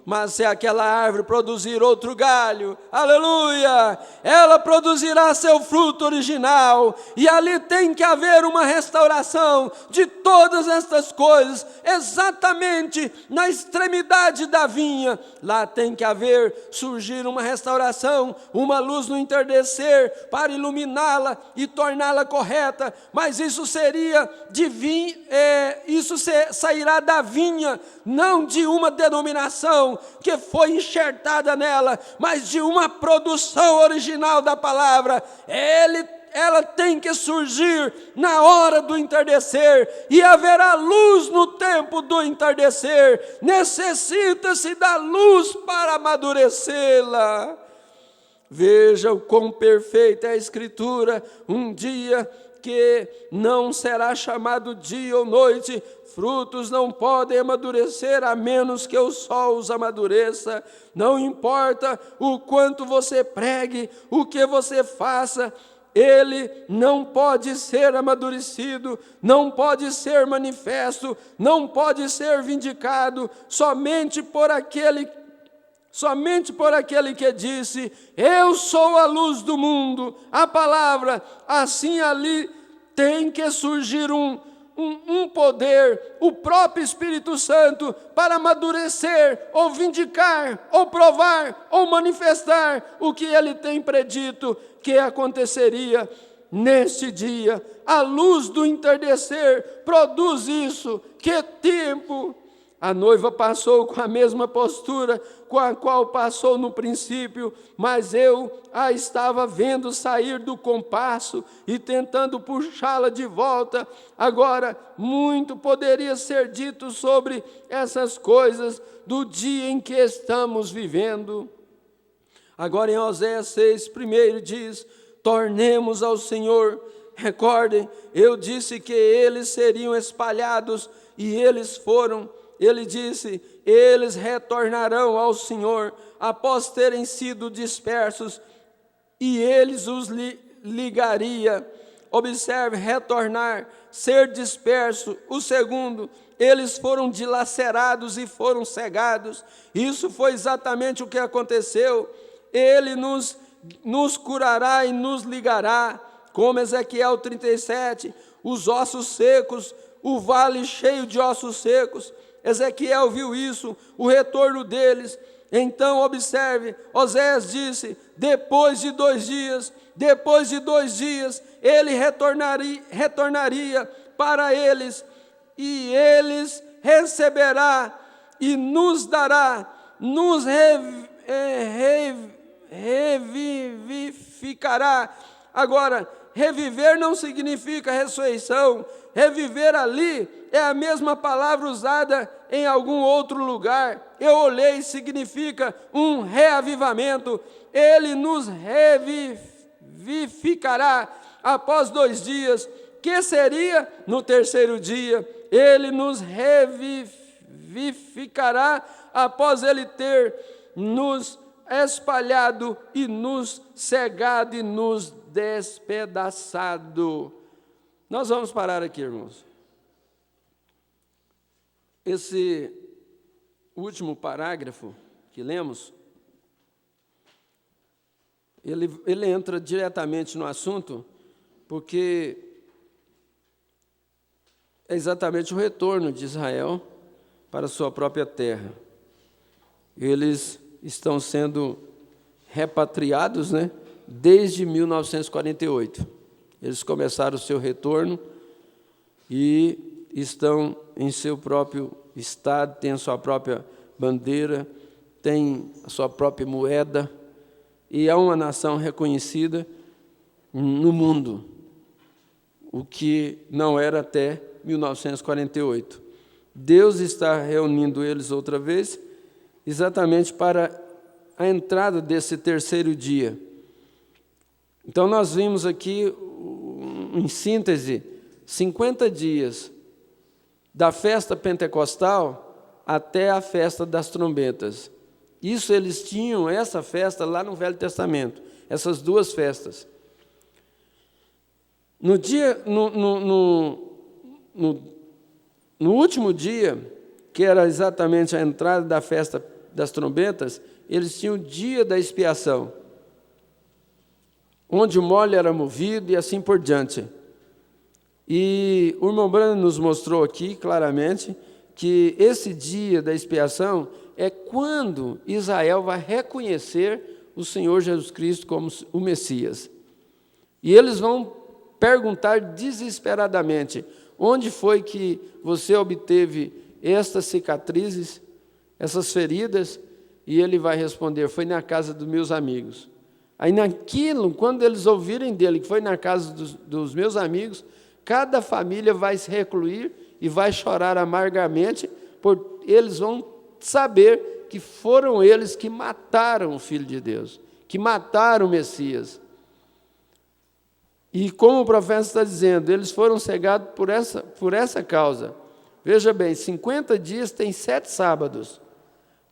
Mas se aquela árvore produzir outro galho, aleluia, ela produzirá seu fruto original, e ali tem que haver uma restauração de todas estas coisas, exatamente na extremidade da vinha, lá tem que surgir uma restauração, uma luz no entardecer, para iluminá-la e torná-la correta, mas isso seria sairá da vinha, não de uma denominação, que foi enxertada nela, mas de uma produção original da palavra. Ela tem que surgir na hora do entardecer, e haverá luz no tempo do entardecer. Necessita-se da luz para amadurecê-la. Veja o quão perfeita é a Escritura. Um dia que não será chamado dia ou noite, frutos não podem amadurecer a menos que o sol os amadureça. Não importa o quanto você pregue, o que você faça, ele não pode ser amadurecido, não pode ser manifesto, não pode ser vindicado, somente por aquele que disse, eu sou a luz do mundo, a palavra, assim ali tem que surgir um poder, o próprio Espírito Santo, para amadurecer, ou vindicar, ou provar, ou manifestar o que ele tem predito que aconteceria neste dia. A luz do entardecer produz isso. Que tempo! A noiva passou com a mesma postura com a qual passou no princípio, mas eu a estava vendo sair do compasso e tentando puxá-la de volta. Agora, muito poderia ser dito sobre essas coisas do dia em que estamos vivendo. Agora em Oséias 6, primeiro diz, tornemos ao Senhor. Recordem, eu disse que eles seriam espalhados e eles foram. Ele disse, eles retornarão ao Senhor após terem sido dispersos, e eles os ligaria. Observe, retornar, ser disperso. O segundo, eles foram dilacerados e foram cegados. Isso foi exatamente o que aconteceu. Ele nos curará e nos ligará, como Ezequiel 37, os ossos secos, o vale cheio de ossos secos. Ezequiel viu isso, o retorno deles. Então, observe, Oséias disse, depois de 2 dias, ele retornaria para eles, e eles receberá e nos dará, nos revivificará. Agora, reviver não significa ressurreição. Reviver ali é a mesma palavra usada em algum outro lugar. Eu olhei, significa um reavivamento. Ele nos revivificará após 2 dias, que seria no 3º dia. Ele nos revivificará após ele ter nos espalhado e nos cegado e nos despedaçado. Nós vamos parar aqui, irmãos. Esse último parágrafo que lemos, ele entra diretamente no assunto, porque é exatamente o retorno de Israel para a sua própria terra. Eles estão sendo repatriados, desde 1948. Eles começaram o seu retorno e estão em seu próprio estado, têm a sua própria bandeira, têm a sua própria moeda, e é uma nação reconhecida no mundo, o que não era até 1948. Deus está reunindo eles outra vez, exatamente para a entrada desse 3º dia. Então, nós vimos aqui, em síntese, 50 dias da festa pentecostal até a festa das trombetas. Isso eles tinham, essa festa lá no Velho Testamento, essas 2 festas. No último dia, que era exatamente a entrada da festa das trombetas, eles tinham o dia da expiação, onde o molho era movido e assim por diante. E o irmão Branham nos mostrou aqui claramente que esse dia da expiação é quando Israel vai reconhecer o Senhor Jesus Cristo como o Messias. E eles vão perguntar desesperadamente: onde foi que você obteve estas cicatrizes, essas feridas? E ele vai responder: foi na casa dos meus amigos. Aí naquilo, quando eles ouvirem dele que foi na casa dos meus amigos, cada família vai se recluir e vai chorar amargamente, porque eles vão saber que foram eles que mataram o Filho de Deus, que mataram o Messias. E como o profeta está dizendo, eles foram cegados por essa causa. Veja bem, 50 dias tem 7 sábados.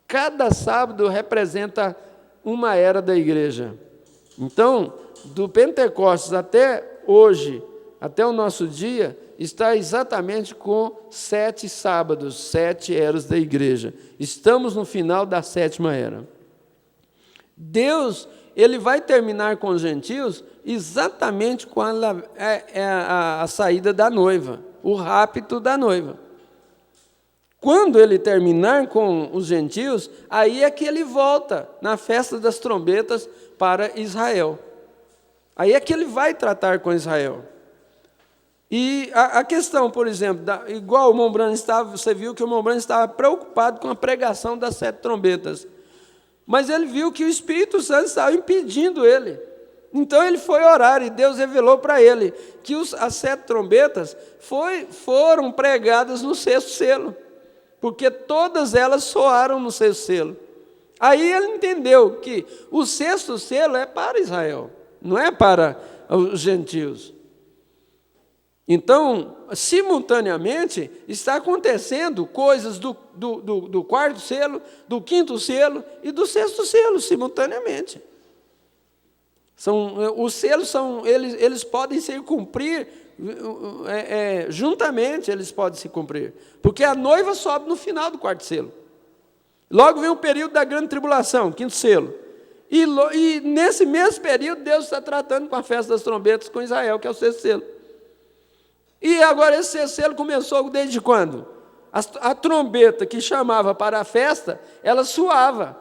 Cada sábado representa uma era da igreja. Então, do Pentecostes até hoje, até o nosso dia, está exatamente com 7 sábados, 7 eras da igreja. Estamos no final da 7ª era. Deus, ele vai terminar com os gentios exatamente quando a saída da noiva, o rapto da noiva. Quando ele terminar com os gentios, aí é que ele volta na festa das trombetas para Israel. Aí é que ele vai tratar com Israel. E a questão, por exemplo, igual o irmão Branham estava, você viu que o irmão Branham estava preocupado com a pregação das 7 trombetas. Mas ele viu que o Espírito Santo estava impedindo ele. Então ele foi orar e Deus revelou para ele que as 7 trombetas foram pregadas no 6º selo, porque todas elas soaram no 6º selo. Aí ele entendeu que o 6º selo é para Israel, não é para os gentios. Então, simultaneamente, está acontecendo coisas do 4º selo, do 5º selo e do 6º selo, simultaneamente. Os selos eles podem se cumprir juntamente, eles podem se cumprir, porque a noiva sobe no final do 4º selo. Logo vem o período da grande tribulação, 5º selo. E nesse mesmo período, Deus está tratando com a festa das trombetas com Israel, que é o 6º selo. E agora esse 6º selo começou desde quando? A trombeta que chamava para a festa, ela soava.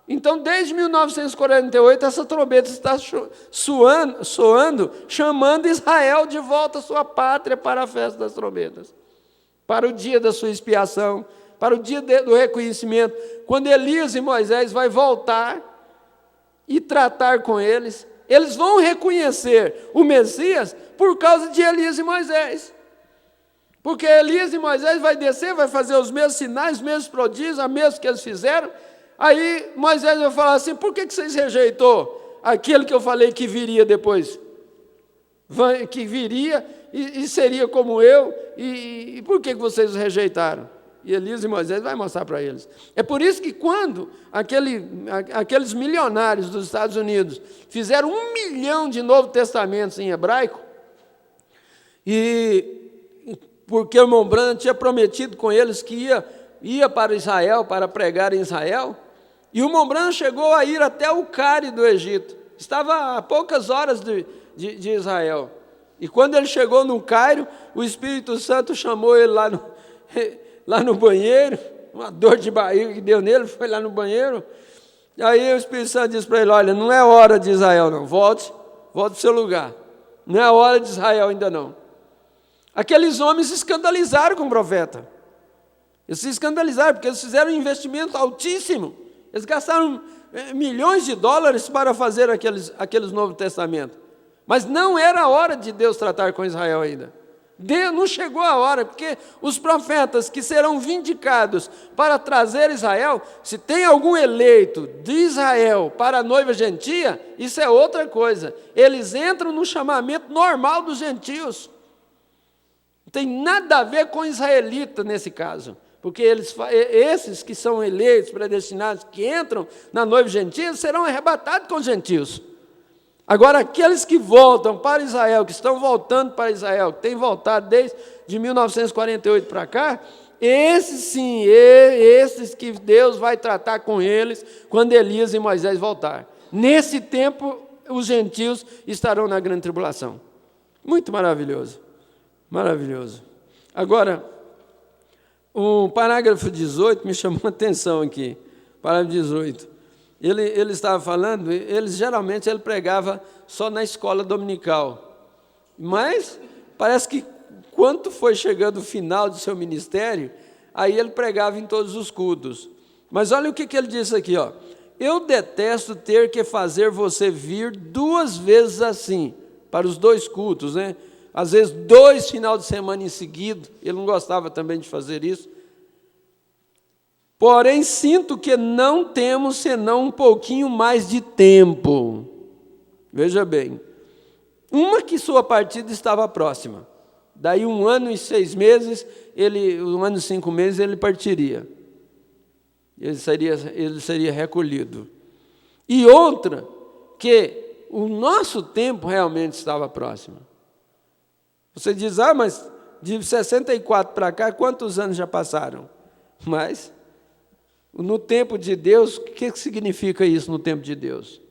Então, desde 1948, essa trombeta está soando, chamando Israel de volta à sua pátria para a festa das trombetas, para o dia da sua expiação, para o dia do reconhecimento, quando Elias e Moisés vai voltar e tratar com eles. Eles vão reconhecer o Messias por causa de Elias e Moisés. Porque Elias e Moisés vai descer, vai fazer os mesmos sinais, os mesmos prodígios, a mesmos que eles fizeram. Aí Moisés vai falar assim: por que vocês rejeitou aquele que eu falei que viria depois? Que viria e seria como eu, e por que vocês o rejeitaram? E Elias e Moisés vai mostrar para eles. É por isso que quando aqueles milionários dos Estados Unidos fizeram 1 milhão de Novos Testamentos em hebraico, e porque o irmão Branham tinha prometido com eles que ia para Israel, para pregar em Israel, e o irmão Branham chegou a ir até o Caire do Egito, estava a poucas horas de Israel, e quando ele chegou no Cairo, o Espírito Santo chamou ele lá no banheiro, uma dor de barriga que deu nele, foi lá no banheiro, aí o Espírito Santo disse para ele: olha, não é hora de Israel não, volte para o seu lugar, não é hora de Israel ainda não. Aqueles homens se escandalizaram com o profeta. Eles se escandalizaram porque eles fizeram um investimento altíssimo. Eles gastaram milhões de dólares para fazer aqueles Novos Testamentos. Mas não era a hora de Deus tratar com Israel ainda. Deus não chegou a hora, porque os profetas que serão vindicados para trazer Israel, se tem algum eleito de Israel para a noiva gentia, isso é outra coisa. Eles entram no chamamento normal dos gentios. Não tem nada a ver com israelita nesse caso, porque esses que são eleitos, predestinados, que entram na noiva gentia, serão arrebatados com os gentios. Agora, aqueles que voltam para Israel, que estão voltando para Israel, que têm voltado desde 1948 para cá, esses sim, esses que Deus vai tratar com eles quando Elias e Moisés voltar. Nesse tempo, os gentios estarão na grande tribulação. Muito maravilhoso. Maravilhoso. Agora, o parágrafo 18 me chamou a atenção aqui. Parágrafo 18. Ele estava falando, geralmente ele pregava só na escola dominical. Mas parece que quando foi chegando o final do seu ministério, aí ele pregava em todos os cultos. Mas olha o que ele disse aqui, ó. Eu detesto ter que fazer você vir 2 vezes assim, para os 2 cultos, né? Às vezes 2 finais de semana em seguida, ele não gostava também de fazer isso. Porém, sinto que não temos senão um pouquinho mais de tempo. Veja bem, uma que sua partida estava próxima. Daí 1 ano e 6 meses, 1 ano e 5 meses, ele partiria. Ele seria recolhido. E outra, que o nosso tempo realmente estava próximo. Você diz: mas de 64 para cá, quantos anos já passaram? Mas, no tempo de Deus, o que significa isso no tempo de Deus?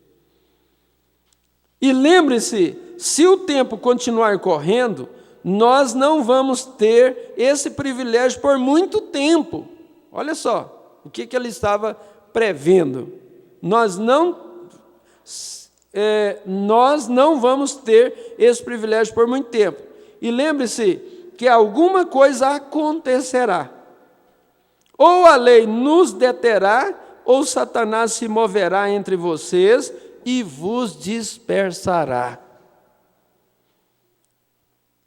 E lembre-se, se o tempo continuar correndo, nós não vamos ter esse privilégio por muito tempo. Olha só, o que ele estava prevendo. Nós não vamos ter esse privilégio por muito tempo. E lembre-se que alguma coisa acontecerá. Ou a lei nos deterá, ou Satanás se moverá entre vocês e vos dispersará.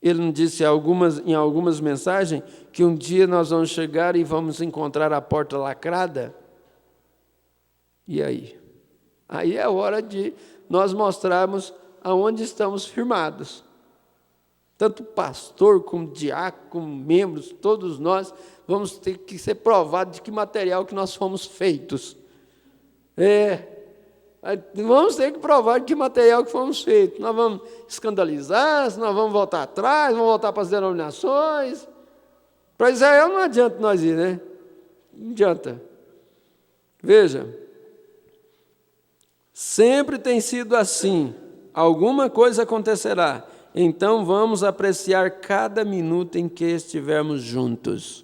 Ele não disse em algumas mensagens que um dia nós vamos chegar e vamos encontrar a porta lacrada? E aí? Aí é hora de nós mostrarmos aonde estamos firmados. Tanto pastor, como diácono, como membros, todos nós vamos ter que ser provados de que material que nós fomos feitos. Vamos ter que provar de que material que fomos feitos. Nós vamos escandalizar, nós vamos voltar atrás, vamos voltar para as denominações. Para Israel não adianta nós ir, né? Não adianta. Veja, sempre tem sido assim. Alguma coisa acontecerá. Então vamos apreciar cada minuto em que estivermos juntos.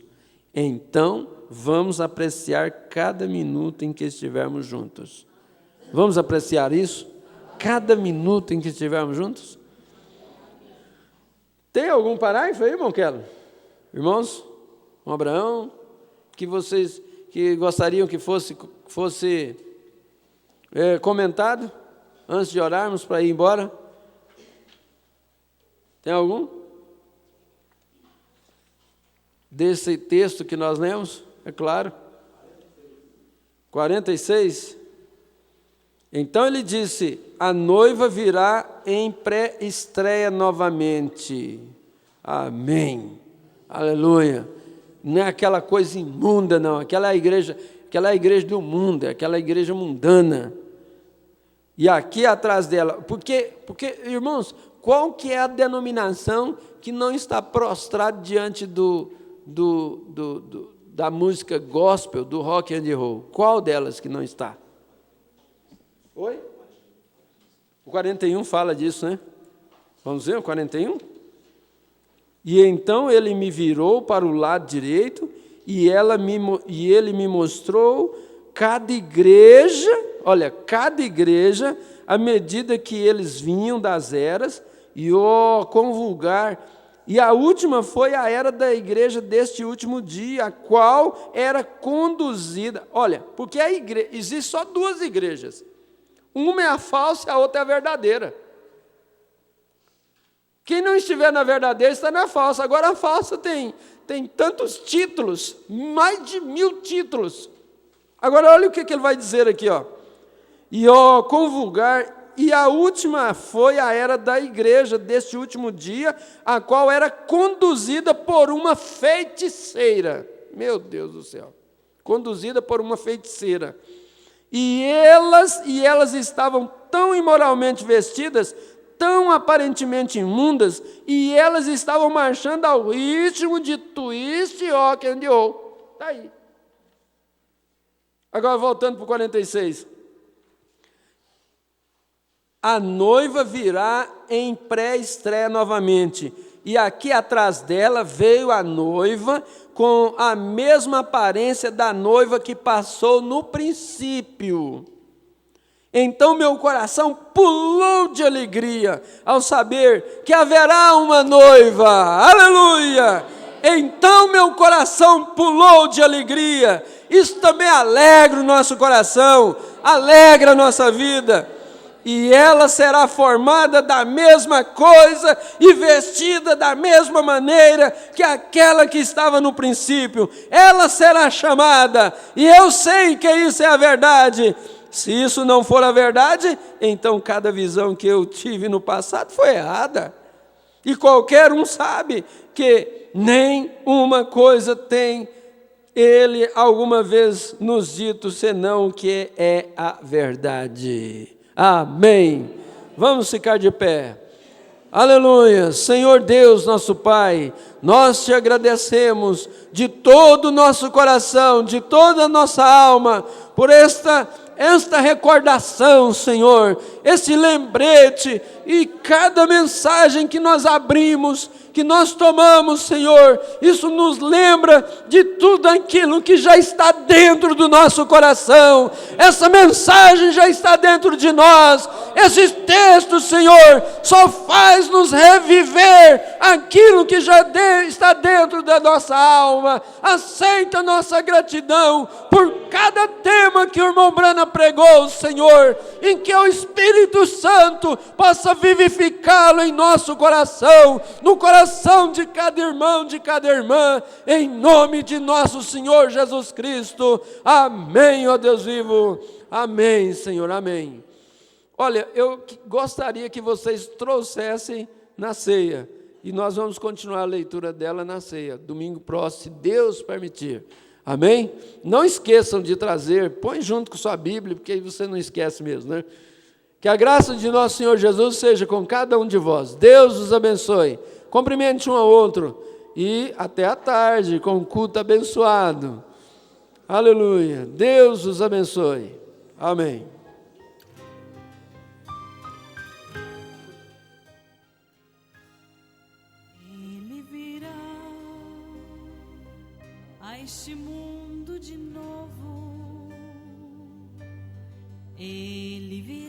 Então, vamos apreciar cada minuto em que estivermos juntos. Vamos apreciar isso? Cada minuto em que estivermos juntos? Tem algum parágrafo aí, irmão Kelo? Irmãos, com Abraão, que vocês que gostariam que fosse comentado antes de orarmos para ir embora? Tem algum? Desse texto que nós lemos, é claro. 46. Então ele disse: a noiva virá em pré-estreia novamente. Amém. Aleluia. Não é aquela coisa imunda, não. Aquela igreja do mundo, aquela igreja mundana. E aqui atrás dela, porque, irmãos, qual que é a denominação que não está prostrado diante da música gospel, do rock and roll? Qual delas que não está? Oi? O 41 fala disso, né? Vamos ver o 41? E então ele me virou para o lado direito e ele me mostrou cada igreja, olha, cada igreja, à medida que eles vinham das eras, e convulgar. E a última foi a era da igreja deste último dia, a qual era conduzida. Olha, porque existe só duas igrejas. Uma é a falsa e a outra é a verdadeira. Quem não estiver na verdadeira está na falsa. Agora a falsa tem tantos títulos, mais de 1000 títulos. Agora olha o que ele vai dizer aqui, ó. E convulgar, e a última foi a era da igreja deste último dia, a qual era conduzida por uma feiticeira. Meu Deus do céu. Conduzida por uma feiticeira. E elas estavam tão imoralmente vestidas, tão aparentemente imundas, e elas estavam marchando ao ritmo de twist, rock and roll. Está aí. Agora voltando para o 46. A noiva virá em pré-estreia novamente. E aqui atrás dela veio a noiva com a mesma aparência da noiva que passou no princípio. Então meu coração pulou de alegria ao saber que haverá uma noiva. Aleluia! Então meu coração pulou de alegria. Isso também alegra o nosso coração, alegra a nossa vida. E ela será formada da mesma coisa e vestida da mesma maneira que aquela que estava no princípio. Ela será chamada, e eu sei que isso é a verdade. Se isso não for a verdade, então cada visão que eu tive no passado foi errada. E qualquer um sabe que nem uma coisa tem ele alguma vez nos dito, senão que é a verdade. Amém. Vamos ficar de pé. Aleluia. Senhor Deus, nosso Pai, nós te agradecemos de todo o nosso coração, de toda a nossa alma, por esta recordação, Senhor, esse lembrete e cada mensagem que nós abrimos, que nós tomamos, Senhor, isso nos lembra de tudo aquilo que já está dentro do nosso coração. Essa mensagem já está dentro de nós. Esses textos, Senhor, só faz nos reviver aquilo que já está dentro da nossa alma. Aceita a nossa gratidão por cada tema que o irmão Brana pregou, Senhor, em que o Espírito Santo possa vivificá-lo em nosso coração, no coração de cada irmão, de cada irmã, em nome de nosso Senhor Jesus Cristo. Amém, ó Deus vivo. Amém, Senhor, amém. Olha, eu gostaria que vocês trouxessem na ceia, e nós vamos continuar a leitura dela na ceia, domingo próximo, se Deus permitir. Amém? Não esqueçam de trazer, põe junto com sua Bíblia, porque aí você não esquece mesmo, né? Que a graça de nosso Senhor Jesus seja com cada um de vós. Deus os abençoe. Cumprimente um ao outro. E até a tarde, com o culto abençoado. Aleluia. Deus os abençoe. Amém. Ele virá, a neste mundo de novo. Ele virá